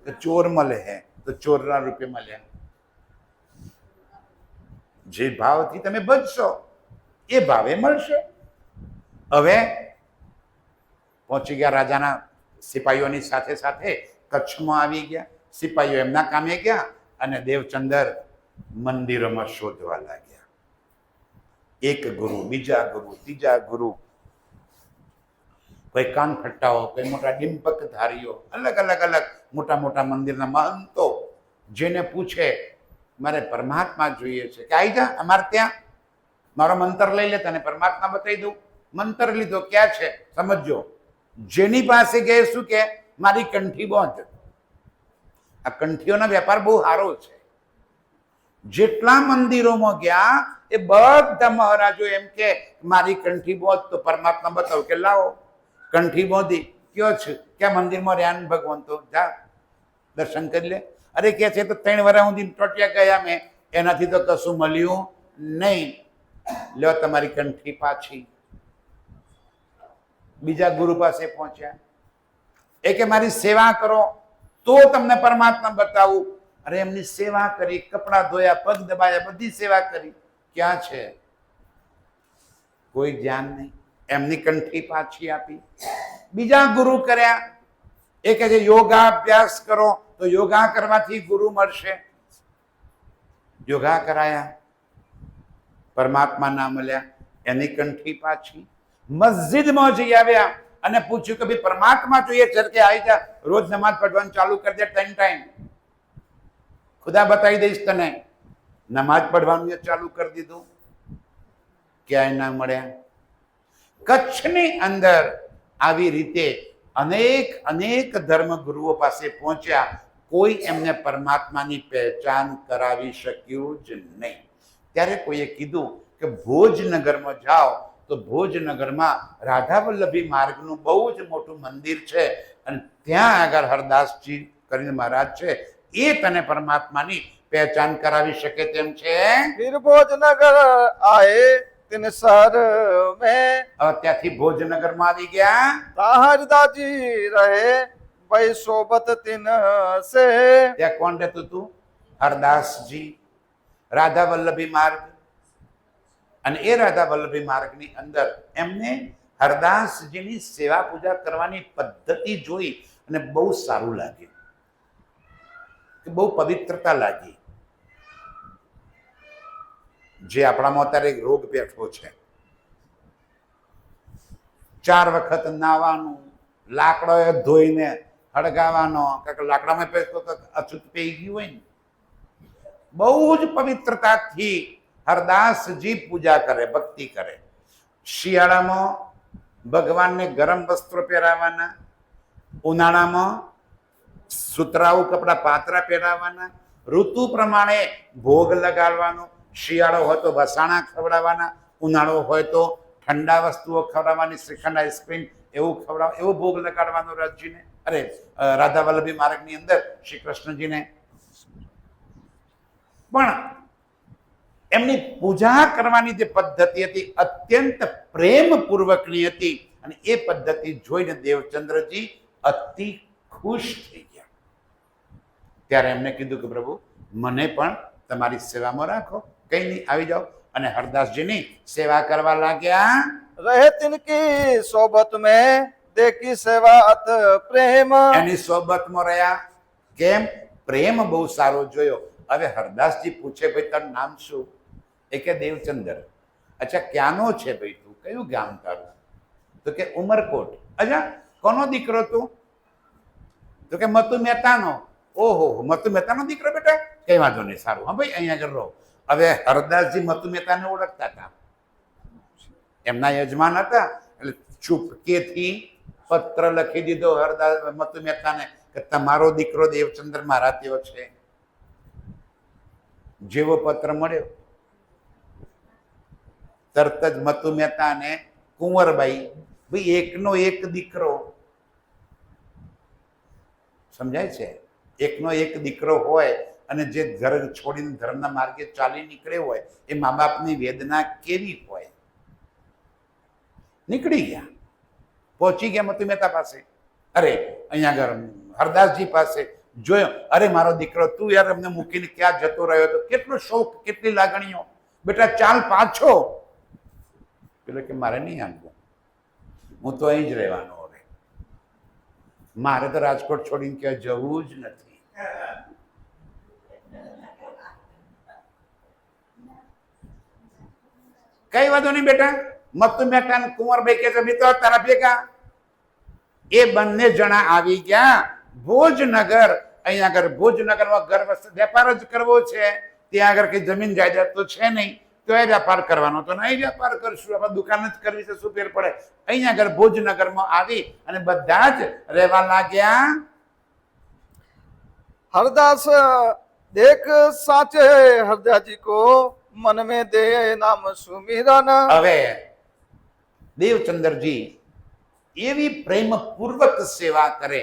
કે ચોર મળે હે તો ચોરના રૂપે મળ્યા. જે ભાવથી તમે બચશો એ ભાવે મળશે. હવે પહોંચી ગયા રાજાના સિપાહીઓની સાથે સાથે કચ્છમાં આવી ગયા. સિપાહીઓ એમના કામે ગયા અને દેવચંદર મંદિરોમાં શોધવા લાગ્યા. એક ગુરુ, બીજા ગુરુ, ત્રીજા ગુરુ, કોઈ કાન ફટ્ટાઓ, કોઈ મોટા ડિંપક ધારીઓ, અલગ અલગ અલગ મોટા મોટા મંદિરના મહંતો, જેને પૂછે મારે પરમાત્મા જોઈએ છે કે આવી જા અમારે ત્યાં, મારો મંત્ર લઈ લે, તને પરમાત્મા બતાવી દઉં. મંત્ર લીધો, ક્યાં છે સમજો. જેની પાસે ગયે શું કે મારી કંઠી બોંધ. આ કંઠીઓનો વેપાર બહુ સારો છે. જેટલા મંદિરોમાં ગયા એ બધા મહારાજો એમ કે મારી કંઠી બોંધ તો પરમાત્મા બતાવો. કે લાવો કંઠી બોંધી. કયો છે? ક્યાં મંદિરમાં રહ્યા ભગવાન? તો જા દર્શન કરી લે. અરે કે છે તો 3 વર્ષ સુધી ટોટિયા ગયા મેં, એનાથી તો કશું મળ્યું નહીં. લ્યો તમારી કંઠી પાછી. બીજા ગુરુ પાસે પહોંચ્યા. એ કે મારી સેવા કરો તો તમને પરમાત્મા બતાવું. અરે એમની સેવા કરી, કપડા ધોયા, પગ દબાયા, બધી સેવા કરી. ક્યાં છે? કોઈ ધ્યાન નહીં. એમની કંઠી પાછી આપી. બીજા ગુરુ કર્યા. એ કહે છે યોગાભ્યાસ કરો તો યોગા કરવાથી ગુરુ મળશે. યોગા કરાયા, પરમાત્મા ના મળ્યા. એની કંઠી પાછી. મસ્જિદમાં જઈ આવ્યા અને પૂછ્યું કે ભાઈ પરમાત્મા જોઈએ છે કે આવી જા, રોજ નમાઝ પઢવાનું ચાલુ કરી દે 3 ટાઈમ, ખુદા બતાવી દઈશ તને. નમાઝ પઢવાનું ચાલુ કરી દીધું. ક્યાંય ના મળ્યા. કચ્છની અંદર આવી રીતે અનેક ધર્મ ગુરુઓ પાસે પહોંચ્યા. કોઈ એમને પરમાત્માની પહેચાન કરાવી શક્યું જ નહીં. ત્યારે કોઈએ કીધું કે ભોજનગરમાં જાઓ તો ભોજનગરમાં રાધા વલ્લભી માર્ગનું બહુ જ મોટું મંદિર છે અને ત્યાં આગળ હરદાસજી કરીને મહારાજ છે, એ તને પરમાત્માની પહેચાન કરાવી શકે તેમ છે. फिर भोजनगर आए तिन शहर में. હવે ત્યાંથી ભોજનગરમાં આવી ગયા. हरदासजी रहे भाई सोबत तिन से. ત્યાં કોણ રહેતું હતું? હરદાસજી. રાધા વલ્લભી માર્ગ. અને એ રાધા વલ્લભી માર્ગની અંદર એમને હરદાસજીની સેવા પૂજા કરવાની પદ્ધતિ જોઈ અને બહુ સારું લાગ્યું, કે બહુ પવિત્રતા લાગી. જે આપણામાં અત્યારે એક રોગ બેઠો છે, 4 વખત નાવાનું, લાકડો ધોઈને હળગાવાનો, કારણ કે લાકડામાં અછૂત પી ગયું હોય ને. બહુ જ પવિત્રતાથી હરદાસજી પૂજા કરે, ભક્તિ કરે. શિયાળામાં ભગવાનને ગરમ વસ્ત્રો પહેરાવાના, ઉનાળામાં સુતરાઉ કપડા પાતરા પહેરાવાના, ઋતુ પ્રમાણે ભોગ લગાડવાનો. શિયાળો હોય તો વસાણા ખવડાવવાના, ઉનાળો હોય તો ઠંડા વસ્તુઓ ખવડાવવાની, શ્રીખંડ, આઈસ્ક્રીમ એવું ખવડાવ, એવો ભોગ લગાડવાનો રાજીને, અરે રાધા વલ્લભી માર્ગની અંદર શ્રી કૃષ્ણજીને. પણ એમની પૂજા કરવાની જે પદ્ધતિ હતી અત્યંત પ્રેમપૂર્વકની હતી અને એ પદ્ધતિ જોઈને દેવચંદ્રજી અતિ ખુશ થઈ ગયા. ત્યારે એમને કીધું કે પ્રભુ મને પણ તમારી સેવામાં રાખો. કઈ નહીં, આવી જાઓ. અને હરદાસજીની સેવા કરવા લાગ્યા. रहे तिनकी सोबत में देखी सेवा अत प्रेम એની સોબતમાં રહ્યા. કેમ? પ્રેમ બહુ સારો જોયો. હવે હરદાસજી પૂછે, ભાઈ તારું નામ શું? એ કે દેવચંદર. અચ્છા, ક્યાંનો છે ભાઈ તું? કયું ગામ તારું? તો કે ઉમરકોટ. અચ્છા, કોનો દીકરો તું? તો કે મતુ મહેતાનો. ઓહો, મતુ મહેતાનો દીકરો બેટા? કઈ વાંધો નહીં, સારું, હા ભાઈ અહીંયા આગળ રહો. હવે હરદાસજી મતુ મહેતાને ઓળખતા હતા, એમના યજમાન હતા, એટલે ચૂપકેથી પત્ર લખી દીધો હરદાસ મતુ મહેતાને કે તમારો દીકરો દેવચંદ્ર મારા તેવો છે. જેવો પત્ર મળ્યો તરત જ મતુ મહેતા અને કુંવરબાઈ, ભાઈ એકનો એક દીકરો, સમજાય છે? એકનો એક દીકરો હોય અને જે ઘર છોડીને ધર્મના માર્ગે ચાલી નીકળ્યો હોય, એ મા બાપની વેદના કેવી હોય. નીકળી ગયા, પહોંચી ગયા મતુ મહેતા પાસે. અરે અહીંયા આગળ હરદાસજી પાસે જોયો, અરે મારો દીકરો, તું યાર અમને મૂકીને ક્યાં જતો રહ્યો હતો? કેટલો શોખ, કેટલી લાગણીઓ, બેટા ચાલ પાછો. પેલો કે મારે નહીં આવવું, હું તો અહીં જ રહેવાનો. હવે મારે તો રાજકોટ છોડીને ક્યાં જવું જ નથી. કઈ વાંધો નહીં બેટા. મતુ મહેતા અને કુંવરબાઈ કે છે, મિત્રો તારા ભેગા. એ બંને જણા આવી ગયા ભોજનગર. અહીંયા આગળ ભોજનગરમાં ઘર વેપાર જ કરવો છે, ત્યાં આગળ કઈ જમીન જાયદાદ તો છે નહીં, તો એ વેપાર કરવાનો તો નહીં, વેપાર કરશું, આપણે દુકાન જ કરવી છે, શું ફેર પડે. અહીંયા આગળ ભોજનગરમાં આવી અને બધા જ રહેવા લાગ્યા. हरदास देख साचे हरदास जी को मन में दे नाम सुमिरन હવે દેવચંદ્રજી એવી પ્રેમપૂર્વક સેવા કરે.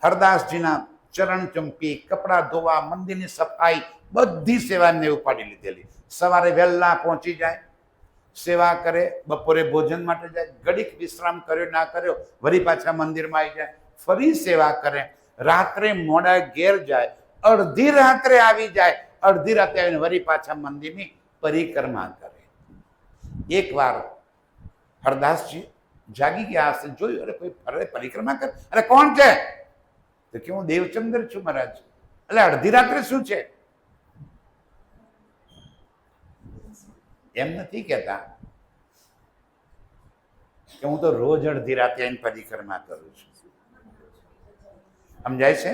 હરદાસજીના ચરણ ચંપી, કપડા ધોવા, મંદિરની સફાઈ, બધી સેવા એમને ઉપાડી લીધેલી. સવારે વહેલા પહોંચી જાય, સેવા કરે, બપોરે ભોજન માટે જાય, ઘડીક વિશ્રામ કર્યો ના કર્યો, વળી પાછા મંદિરમાં આવી જાય, ફરી સેવા કરે. રાત્રે મોડા ઘેર જાય, અડધી રાત્રે આવી જાય, અડધી રાત્રે આવીને વળી પાછા મંદિરની પરિક્રમા કરે. એકવાર હરદાસજી જાગી ગયા હશે, જોયું, અરે કોઈ ફરે પરિક્રમા કરે. અરે કોણ છે? તો કે હું દેવચંદ્ર છું મહારાજ. એટલે અડધી રાત્રે શું છે? એમ નથી કહેતા કે હું તો રોજ અડધી રાતે આવીને પરિક્રમા કરું છું. સમજાય છે?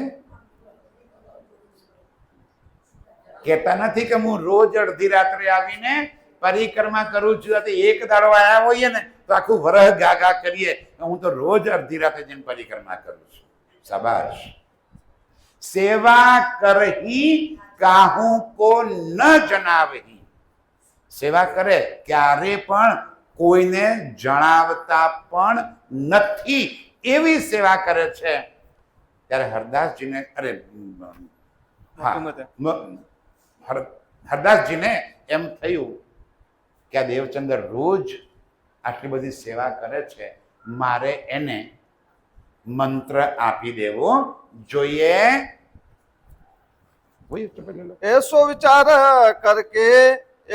કહેતા નથી કે હું રોજ અડધી રાત્રે આવીને પરિક્રમા કરું છું. એક દાડો આવ્યા હોઈએ ને તો આખું વરહ ગાગા કરીએ, હું તો રોજ અડધી રાતે જઈને પરિક્રમા કરું છું. શાબાશ. સેવા કરહી કાહું કો ન જણાવહી. સેવા કરે ક્યારે પણ કોઈને જણાવતા પણ નથી, એવી સેવા કરે છે. ત્યારે હરદાસજીને હરદાસજીને એમ થયું કે આ દેવચંદ્ર રોજ આટલી બધી સેવા કરે છે, મારે એને મંત્ર આપી દેવો જોઈએ. ऐसो विचार करके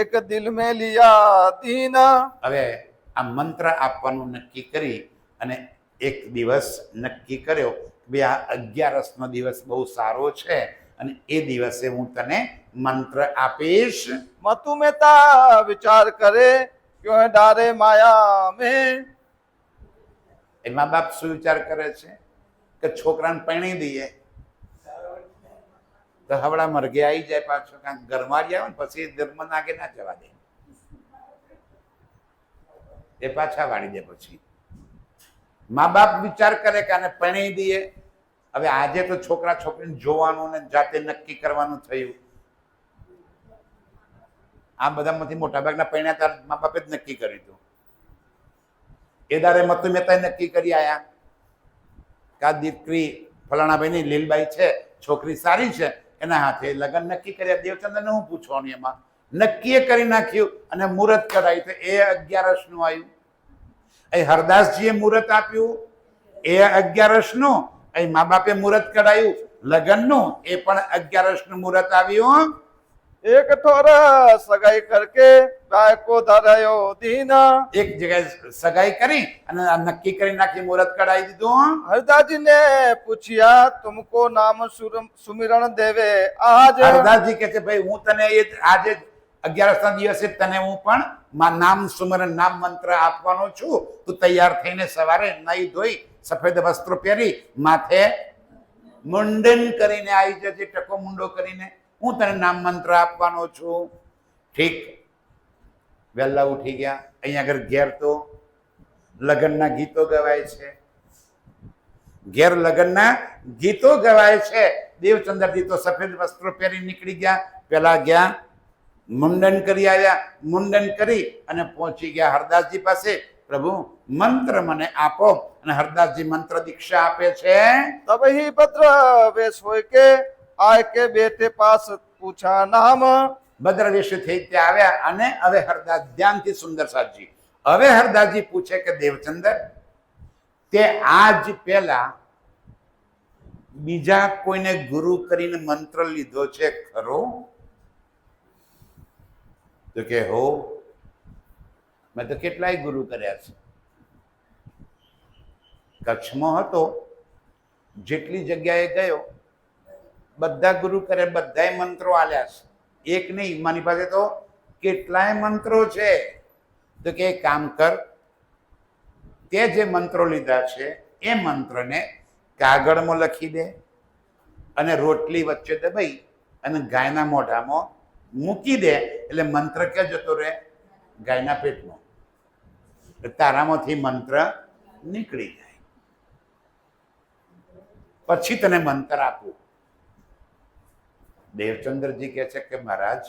एक दिल में लिया दीन હવે આ મંત્ર આપવાનું નક્કી કરી અને એક દિવસ નક્કી કર્યો, બે આ 11નો દિવસ બહુ સારો છે અને એ દિવસે હું તને મંત્ર આપીશ. मतु मेहता विचार करे क्यों डारे माया में. એ મા બાપ શું વિચાર કરે છે કે છોકરાને પરણી દઈએ તો હવડા મરઘે આવી જાય, પાછો કાંઈક ઘરમારી આવે ને પછી ધર્મ નાગે ના જવા દે, એ પાછા વાળી દે. પછી મા બાપ વિચાર કરે કે આને પરણી દઈએ. હવે આજે તો છોકરા છોકરીને જોવાનું ને જાતે નક્કી કરવાનું થયું. આ બધામાંથી મોટાભાગના પરણ્યા તાર મા બાપે જ નક્કી કર્યું હતું. એ દારે મતુ મહેતાએ નક્કી કરી આયા કે આ દીકરી ફલાણાભાઈની લીલબાઈ છે, છોકરી સારી છે, એના હાથે લગ્ન નક્કી કર્યા. દેવચંદ્રને હું પૂછવાનું? એમાં નક્કી કરી નાખ્યું અને મુહૂર્ત કરાયું. તો એ 11નું આવ્યું. એ હરદાસજીએ મુહૂર્ત આપ્યું, એ 11નું. અહીં મા બાપે મુહૂર્ત કરાયું લગ્નનું, એ પણ 11નું મુહૂર્ત આવ્યું. एक ठोर सगाई करके गाय को धरायो दीन। એક જગ્યાએ સગાઈ કરી અને આ નક્કી કરી નાખી, મુહૂર્ત કઢાવી દીધું. हरदास जी ने पूछिया तुमको नाम सुमिरण देवे आज। હરદાસજી કહે છે ભાઈ હું તને આજે 11 દિવસે તને હું પણ નામ સુમરન નામ મંત્ર આપવાનો છું. તું તૈયાર થઈને સવારે નાઈ ધોઈ સફેદ વસ્ત્રો પહેરી માથે મુંડન કરીને આવી જજે, ટકો મુંડો કરીને હું તને નામ મંત્ર આપવાનો છું. ઠીક, વહેલા ઉઠી ગયા. અહીંયા આગળ ઘેર તો લગ્નના ગીતો ગવાય છે, ઘેર લગ્નના ગીતો ગવાય છે. દેવચંદ્રજી તો સફેદ વસ્ત્રો પહેરી નીકળી ગયા. પેલા ગયા મુંડન કરી આવ્યા, મુંડન કરી અને પહોંચી ગયા હરદાસજી પાસે. પ્રભુ મંત્ર મને આપો. અને હરદાસજી મંત્ર દીક્ષા આપે છે. तब ही भद्र वेश होय के आय के बेटे पास पूछा नाम। ભદ્રવેશ થઈ ત્યાં આવ્યા અને હવે હરદાસ ધ્યાનથી સુંદર સાજી, હવે હરદાસજી પૂછે કે દેવચંદ્ર તે આજ પહેલા બીજા કોઈને ગુરુ કરીને મંત્ર લીધો છે ખરો? તો કે હો, મેં તો કેટલાય ગુરુ કર્યા છે. કચ્છમાં હતો, જેટલી જગ્યાએ ગયો બધા ગુરુ કરે, બધાય મંત્રો આલ્યા છે. એક નહીં, મારી પાસે તો કેટલાય મંત્રો છે. તો કે એક કામ કર, તે જે મંત્રો લીધા છે એ મંત્રને કાગળમાં લખી દે અને રોટલી વચ્ચે દબાઈ અને ગાયના મોઢામાં મૂકી દે. એટલે મંત્ર ક્યાં જતો રહે? ગાયના પેટમાં. તારામાંથી મંત્ર નીકળી જાય. પછી તને મંત્ર આપું. દેવચંદ્રજી કહે છે કે મહારાજ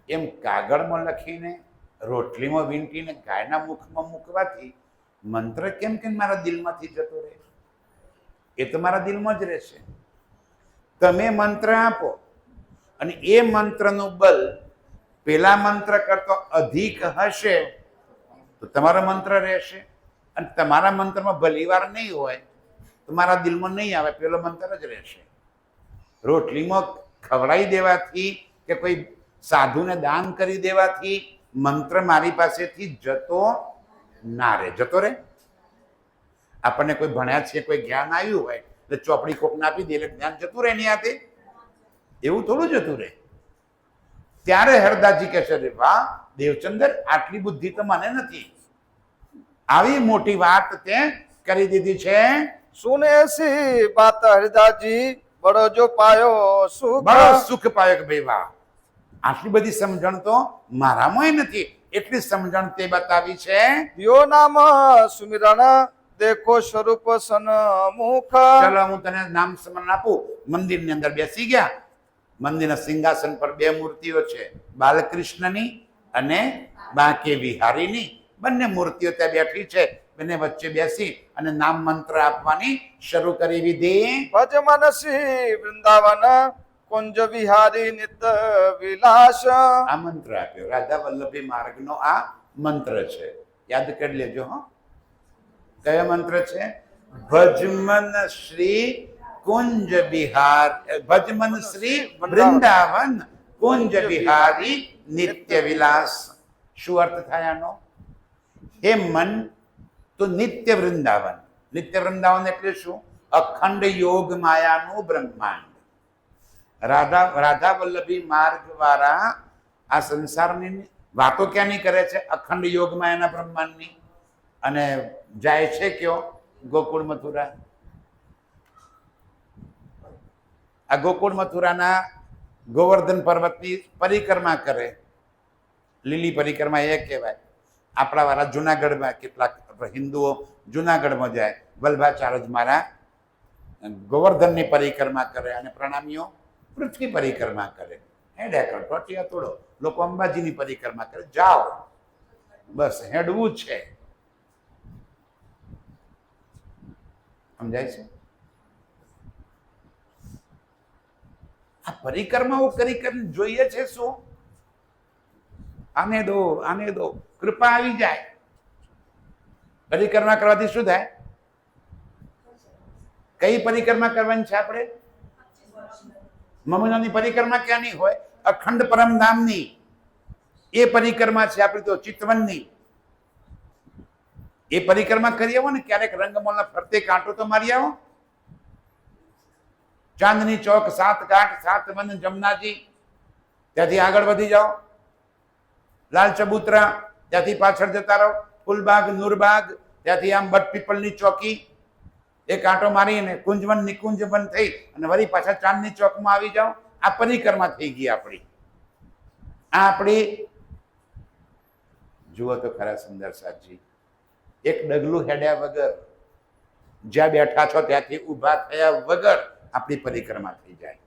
એમ કાગળમાં લખીને રોટલીમાં વીંટીને ગાયના મુખમાં મૂકવાથી મંત્ર કેમ કેમ મારા દિલમાંથી જતો રહે? એ તો મારા દિલમાં જ રહેશે. તમે મંત્ર આપો અને એ મંત્રનું બલ પેલા મંત્ર કરતો અધિક હશે તો તમારો મંત્ર રહેશે. અને તમારા મંત્રમાં ભલીવાર નહીં હોય તો મારા દિલમાં નહીં આવે, પેલો મંત્ર જ રહેશે. રોટલીમાં ખવડાવી દેવાથી કે કોઈ સાધુને દાન કરી દેવાથી મંત્ર મારી પાસેથી જતો ના રહે. જતો રહે? આપણને કોઈ ભણ્યા છે, કોઈ જ્ઞાન આવ્યું હોય એટલે ચોપડી કોકને આપી દે એટલે જ્ઞાન જતું રહે એની હાથે? એવું થોડું જતું રહે. ત્યારે હરદાસજી કહે છે રે વાહ દેવચંદ્ર, આટલી બુદ્ધિ તો મને નથી, આવી મોટી વાત તે કરી દીધી છે. सुने ऐसी बात हरदास जी बड़ो जो पायो सुख। બડો સુખ પાયો કે ભાઈ વાહ, આટલી બધી સમજણ તો મારામાં નથી, એટલી સમજણ તે બતાવી છે. यो नाम सुमिरण देखो स्वरूप सन्मुख। ચલો હું તને નામ સ્મરણ આપું. મંદિરની અંદર બેસી ગયા. મંદિરના સિંહાસન પર બે મૂર્તિઓ છે, બાલકૃષ્ણની અને બાંકે વિહારીની. બંને મૂર્તિઓ ત્યાં બેઠી છે. બંને વચ્ચે બેસી અને નામ મંત્ર આપવાની શરૂ કરી દીધી. भज मनसी वृंदावन कुंज विहारी नित विलास। આ મંત્ર આપ્યો, રાધા વલ્લભી માર્ગનો આ મંત્ર છે. યાદ કરી લેજો. હો, કયો મંત્ર છે? ભજમન શ્રી કુંજ બિહાર, ભજમન શ્રી વૃંદાવન કુંજ બિહારી નિત્ય વિલાસ. શું અર્થ થાય આનો? હે મન, તો નિત્ય વૃંદાવન. નિત્ય વૃંદાવન એટલે શું? અખંડ યોગ માયાનું બ્રહ્માંડ. રાધા વલ્લભી માર્ગ વાળા આ સંસારની વાતો ક્યાંની કરે છે? અખંડ યોગ માયાના બ્રહ્માંડની. અને જાય છે કયો? ગોકુળ મથુરા. આ ગોકુળ મથુરાના ગોવર્ધન પર્વતની પરિક્રમા કરે. લીલી પરિક્રમા એ કહેવાય. આપણા વાળા જુનાગઢમાં કેટલાક હિન્દુઓ જુનાગઢમાં જાય, વલ્ભાચાર્ય મારા ગોવર્ધનની પરિક્રમા કરે અને પ્રણામીઓ પૃથ્વી પરિક્રમા કરે. હેડ્યા કરો, ટોટિયા તોડો. લોકો અંબાજીની પરિક્રમા કરે. જાઓ, બસ હેડવું જ છે. સમજાય છે? આ પરિક્રમાઓ કરી કરીને જોઈએ છે શું? આને દો, આને દો, કૃપા આવી જાય. પરિક્રમા કરવાથી શું થાય? કઈ પરિક્રમા કરવાની છે આપણે? મમનાની પરિક્રમા ક્યાંની હોય? અખંડ પરમધામની એ પરિક્રમા છે આપણી તો ચિતવનની. એ પરિક્રમા કરી આવો ને ક્યારેક રંગમોલના ફરતે કાંટો તો મારી આવો. ચાંદની ચોક, સાત ઘાટ, સાત વન, જમનાજી, ત્યાંથી આગળ વધી જાઓ. લાલ ચબૂતરા, ત્યાંથી પાછળ જતા રહો. ફૂલબાગ, નૂરબાગ, ત્યાંથી આમ બટ પીપલની ચોકી, એ કાંટો મારીને કુંજવન નિકુંજવન થઈ અને વળી પાછા ચાંદની ચોકમાં આવી જાઓ. આ પરિક્રમા થઈ ગઈ આપણી. આ આપણી જુઓ તો ખરા સુંદર સાજી, એક ડગલું હેડ્યા વગર, જ્યાં બેઠા છો ત્યાંથી ઊભા થયા વગર આપણી પરિક્રમા થઈ જાય.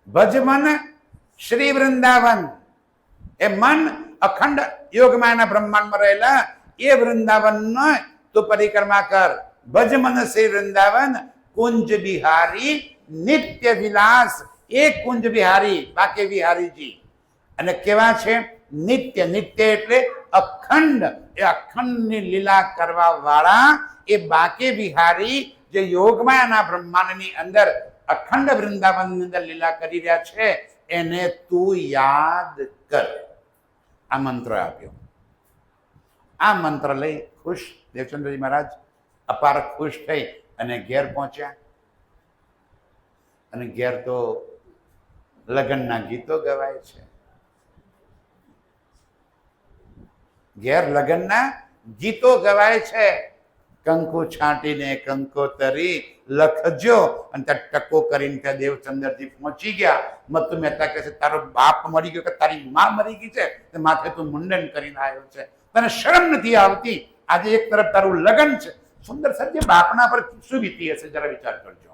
ભજ મન શ્રી વૃંદાવન, એ મન અખંડ યોગમાના બ્રહ્માંડમાં રહેલા એ વૃંદાવન તો પરિક્રમા કર. ભજ મન શ્રી વૃંદાવન કુંજ બિહારી નિત્ય વિલાસ. એ કુંજ બિહારી બાકે બિહારીજી, અને કેવા છે? નિત્ય. નિત્ય એટલે અખંડ. એ અખંડની લીલા કરવા વાળા એ બાકે બિહારી જે યોગમાયાના બ્રહ્માંડની અંદર અખંડ વૃંદાવનની અંદર લીલા કરી રહ્યા છે, એને તું યાદ કર. આ મંત્ર આપ્યો. આ મંત્ર લઈ ખુશ દેવચંદ્રજી મહારાજ અપાર ખુશ થઈ અને ઘેર પહોંચ્યા. અને ઘેર તો લગ્નના ગીતો ગવાય છે. ઘેર લગ્નના ગીતો ગવાય છે. કંકુ છાંટીને કંકોતરી લખજો, અને ત્યાં ટકો કરીને ત્યાં દેવચંદ્રજી પહોંચી ગયા. મત્તુ મહેતા કહે છે, તારો બાપ મરી ગયો કે તારી માં મરી ગઈ છે? તે માથે તું મુંડન કરીને આવ્યો છે, તને શરમ નથી આવતી? આજે એક તરફ તારું લગ્ન છે. સુંદર સાહેબ, બાપના પર શું વીતી હશે જરા વિચાર કરજો.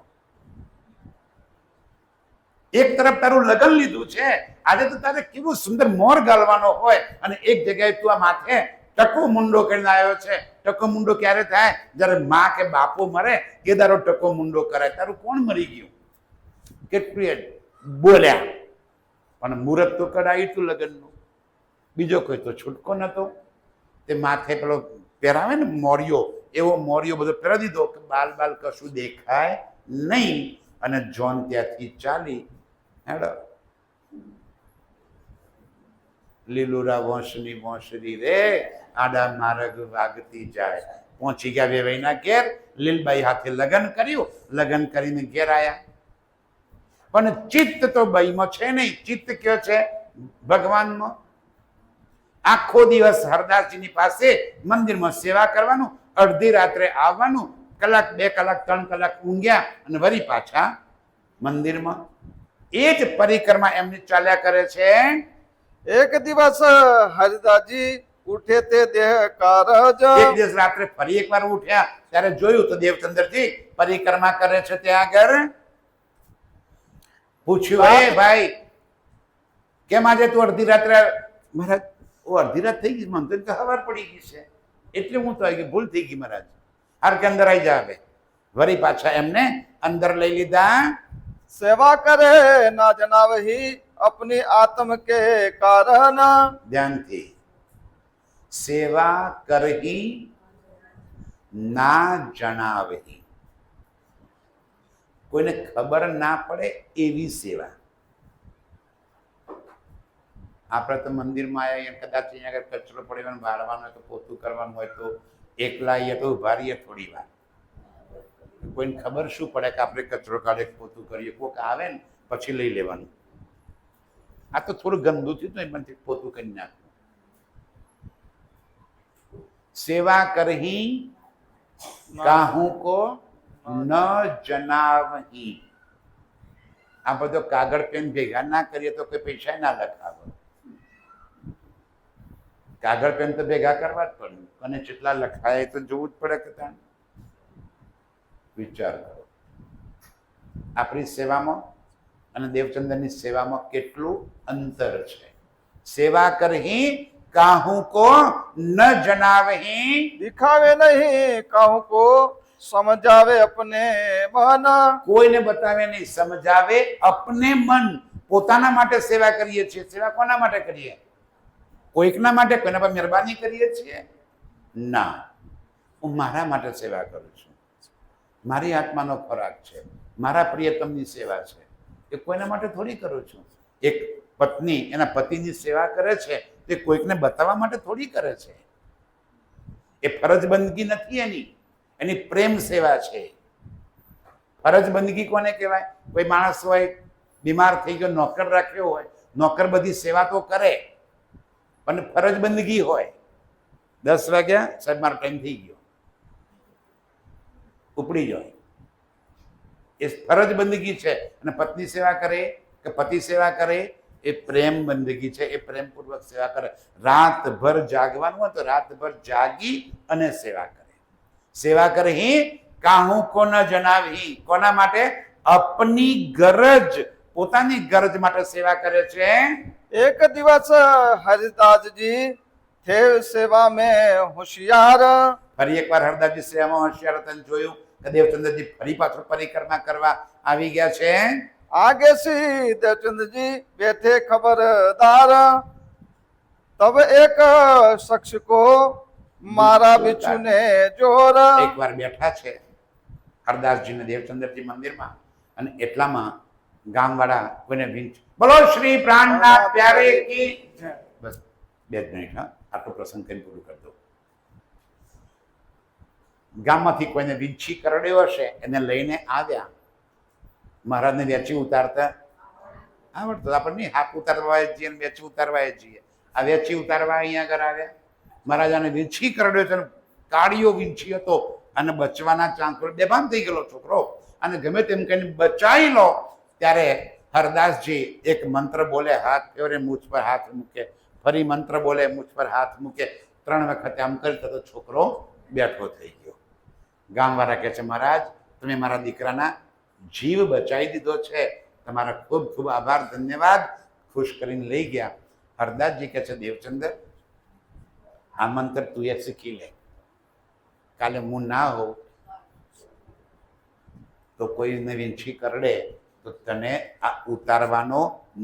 એક તરફ તારું લગ્ન લીધું છે, આજે તો તારે કેવું સુંદર મોર ગાલવાનો હોય, અને એક જગ્યાએ તું આ માથે ટકો મુંડો કરીને આવ્યો છે. ટકો મુંડો ક્યારે થાય? જ્યારે માં કે બાપો મરે એ તારો ટકો મુંડો કરાય. તારું કોણ મરી ગયું? કેટલું બોલ્યા, પણ મુહૂર્ત તો કઢાયું તું લગ્નનું. બીજો કોઈ તો છૂટકો નતો. તે માથે પેલો પહેરાવે ને મોરિયો, એવો મોરિયો બધો પહેરાવી દીધો કે બાલ બાલ કશું દેખાય નહીં. અને જોન ત્યાંથી ચાલી હેડો. લીલુરા વંશની વંશરી રે આડા માર્ગ વાગતી જાય. પહોંચી ગયા વેવાઈના ઘેર. લીલબાઈ હાથે લગ્ન કર્યું. લગ્ન કરીને ઘેર આયા. પણ ચિત્ત તો બાઈમાં છે નહીં. ચિત્ત કયો છે? ભગવાનમાં. આખો દિવસ હરદાસજીની પાસે મંદિરમાં સેવા કરવાનું, અડધી રાત્રે આવવાનું, કલાક 2 કલાક 3 કલાક ઊંઘ્યા અને વળી પાછા મંદિરમાં. એ જ પરિક્રમા એમની ચાલ્યા કરે છે. એક દિવસ હરિદાસજી ઉઠે તે દેહ કારજ. એક દિવસ રાત્રે ફરી એકવાર ઉઠ્યા ત્યારે જોયું તો દેવચંદ્રજી પરિક્રમા કરે છે. ત્યાં આગળ પૂછ્યું, એ ભાઈ કેમ આજે તું અડધી રાત્રે? મહારાજ અડધી રાત થઈ ગઈ, મને તો ખબર પડી ગઈ છે એટલે હું તો આવી ગઈ, ભૂલ થઈ ગઈ મહારાજ. હાર કે અંદર આવી જા. હવે વળી પાછા એમને અંદર લઈ લીધા. સેવા કરે ના જણાવહી अपनी आत्म के कारण. ધ્યાનથી. સેવા કરહી ના જણાવહી, કોઈને ખબર ના પડે એવી સેવા. આપણે તો મંદિરમાં આવ્યા, કદાચ અહીંયા આગળ કચરો પડ્યો બાળવાનો હોય તો પોતું કરવાનું હોય તો એકલા આવીએ તો ઉભા રહીએ થોડી વાર. કોઈને ખબર શું પડે કે આપણે કચરો કાઢે પોતું કરીએ? કોઈક આવે ને પછી લઈ લેવાનું. આ તો થોડું ગંદુ થયું તો એમાંથી પોતું કરી નાખવું. સેવા કરહી કાહું કો ન જનાવહી. આ બધો કાગળ પેન ભેગા ના કરીએ તો કોઈ પૈસા ના લખાવે. કાગળ પેન તો ભેગા કરવા જ પડે, અને જેટલા લખાય તો જોવું જ પડે કે ત્યાં. વિચાર કરો, આપણી સેવામાં અને દેવચંદ્રની સેવામાં કેટલું અંતર છે. સેવા કરહી કાહું કો ન જનાવહી. दिखावे नहीं कहूँ को समझावे अपने मन. કોઈને બતાવે નહીં, સમજાવે અપને મન. પોતાના માટે સેવા કરીએ છીએ. સેવા કોના માટે કરીએ? કોઈકના માટે, કોઈના પર મહેરબાની કરીએ છીએ? ના, હું મારા માટે સેવા કરું છું. મારી આત્માનો ખોરાક છે, મારા પ્રિયતમની સેવા છે. એ કોઈના માટે થોડી કરું છું. એક પત્ની એના પતિની સેવા કરે છે તે કોઈકને બતાવવા માટે થોડી કરે છે. એ ફરજ બંદગી નથી એની પ્રેમ સેવા છે. ફરજ બંદગી કોને કહેવાય? કોઈ માણસ હોય, બીમાર થઈ ગયો, નોકર રાખ્યો હોય, નોકર બધી સેવા તો કરે, પણ ફરજ બંદગી હોય. 10 વાગ્યા, સાહેબ મારો ટાઈમ થઈ ગયો, ઉપડી જાય. એ ફરજ બંદગી છે. અને પત્ની સેવા કરે કે પતિ સેવા કરે એ પ્રેમ બંદગી છે. એ પ્રેમપૂર્વક સેવા કરે. રાતભર જાગવાનું હોય તો રાતભર જાગી અને સેવા કરે. સેવા કરહી કાહું કો ન જણાવી. કોના માટે? અપની ગરજ, પોતાની ગરજ માટે સેવા કરે છે. એક દિવસ હરિદાસજી थे सेवा में होशियार. ફરી એકવાર હરદાસજી સેવામાં હોશિયાર હતા. જોયું કે દેવચંદ્રજી ફરી પાછળ પરિક્રમા કરવા આવી ગયા છે. आगे से देवचंद्र जी बैठे खबरदार. तब एक शख्स को मारा बिच्छू ने जोर. એકવાર બેઠા છે હરદાસજી ને દેવચંદ્રજી મંદિરમાં, અને એટલામાં ગામવાળા કોઈને વિંચ, બોલો શ્રી પ્રાણનાથ પ્યારે કી. બસ 2 મિનિટ, હા, આટલો પ્રસંગ કરી પૂરું કરી દો. ગામમાંથી કોઈને વીંછી કરડ્યો હશે, એને લઈને આવ્યા. મહારાજને વેચી ઉતારતા આવડતું. આપણને હાથ ઉતારવા જઈએ ને વેચી ઉતારવા જઈએ. આ વેચી ઉતારવા અહીંયા આગળ આવ્યા. મહારાજાને વીંછી કરડ્યો છે, કાળિયો વીંછી હતો અને બચવાના ચાન્સ બેભાન થઈ ગયેલો છોકરો, અને ગમે તેમ કહીને બચાવી લો. ત્યારે હરદાસજી એક મંત્ર બોલે, હાથ ફેવરે, મૂછ પર હાથ મૂકે, ફરી મંત્ર બોલે, મૂછ પર હાથ મૂકે. 3 વખત આમ કરી તો છોકરો બેઠો થઈ ગયો. ગામવાળા કહે છે, મહારાજ તમે મારા દીકરાના જીવ બચાવી દીધો છે, તમારા ખૂબ ખૂબ આભાર, ધન્યવાદ. ખુશ કરીને લઈ ગયા. હરદાસજી કહે છે, દેવચંદ્ર આ મંત્ર તું એ શીખી લે. કાલે હું ના હોઉં તો કોઈને વીંછી કરડે તો તને આ ઉતારવાનો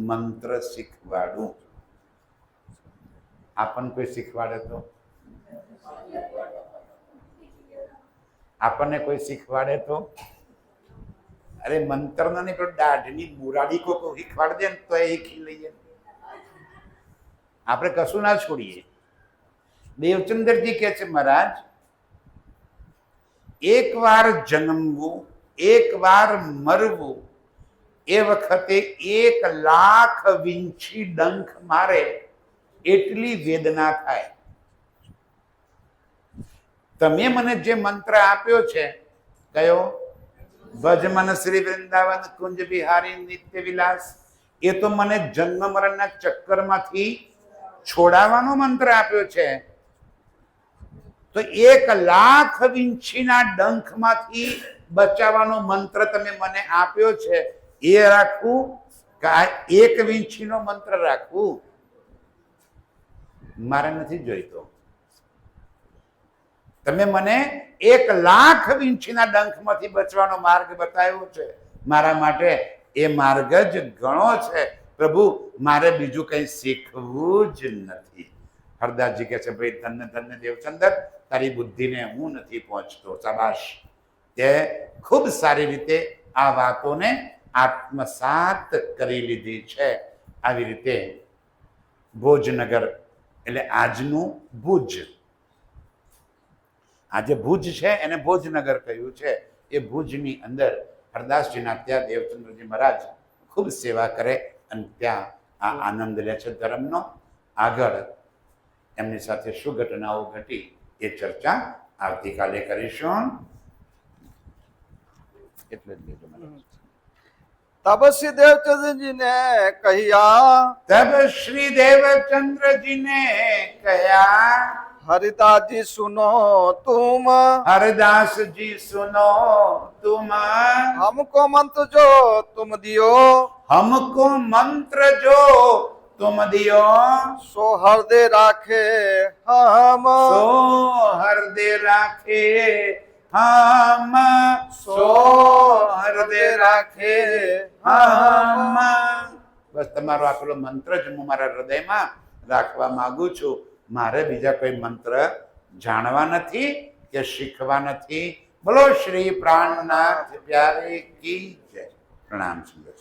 મંત્ર શીખવાડું. આપણને કોઈ શીખવાડે તો? આપણને કોઈ શીખવાડે તો? અરે મંત્ર નો નહીં, પણ દાઢની મુરાડી કો શીખવાડ દે ને તો એ શીખી લઈએ. આપણે કશું ના છોડીએ. દેવચંદ્રજી કહે છે, મહારાજ એક વાર જન્મવું, એક વાર મરવું, એ વખતે 1 લાખ વીંછી ડંખ મારે એટલી વેદના થાય. તમે મને જે મંત્ર આપ્યો છે, કયો? ભજ મન શ્રી વૃંદાવન કુંજ બિહારી નિત્ય વિલાસ. એ તો મને જન્મ મરણના ચક્કરમાંથી છોડાવવાનો મંત્ર આપ્યો છે. તો 1 લાખ વીંછીના ડંખમાંથી બચાવવાનો મંત્ર તમે મને આપ્યો છે, એ રાખવું કે આ 1 વીંછીનો મંત્ર રાખવું? મારે નથી જોઈતો. તમે મને 1 લાખ વીંછીના ડંખમાંથી બચવાનો માર્ગ બતાવ્યો છે, મારા માટે એ માર્ગ જ ઘણો છે. પ્રભુ મારે બીજું કંઈ શીખવું જ નથી. હરદાસજી કહે છે, ભાઈ ધન્ય ધન્ય દેવચંદ્ર, તારી બુદ્ધિને હું નથી પહોંચતો. શાબાશ, તે ખૂબ સારી રીતે આ વાતોને આત્મસાત કરી લીધી છે. આવી રીતે ભોજનગર એટલે આજનું ભુજ, આજે ભુજ છે એને ભોજનગર કહ્યું છે. એ ભુજની અંદર હરદાસજીના ત્યાં દેવચંદ્રજી મહારાજ ખૂબ સેવા કરે અને ત્યાં આ આનંદ લે છે ધર્મનો. આગળ એમની સાથે શું ઘટનાઓ ઘટી એ ચર્ચા આવતીકાલે કરીશું. એટલે જ લેજો મહારાજ. तब श्री देवचंद्र जी ने कहिया. तब श्री देवचंद्र जी ने कहा, हरिदास जी सुनो तुम. हरदास जी सुनो तुम. हमको मंत्र जो तुम दियो. हमको मंत्र जो तुम दियो. सो हृदय राखे हम. सो हृदय राखे हम. सो हृदय राखे हम. બસ તમારો આપેલો મંત્ર જ હું મારા હૃદયમાં રાખવા માંગુ છું. મારે બીજા કોઈ મંત્ર જાણવા નથી કે શીખવા નથી બોલો શ્રી પ્રાણનાથ પ્યારે કી જય. પ્રણામ સુંદર.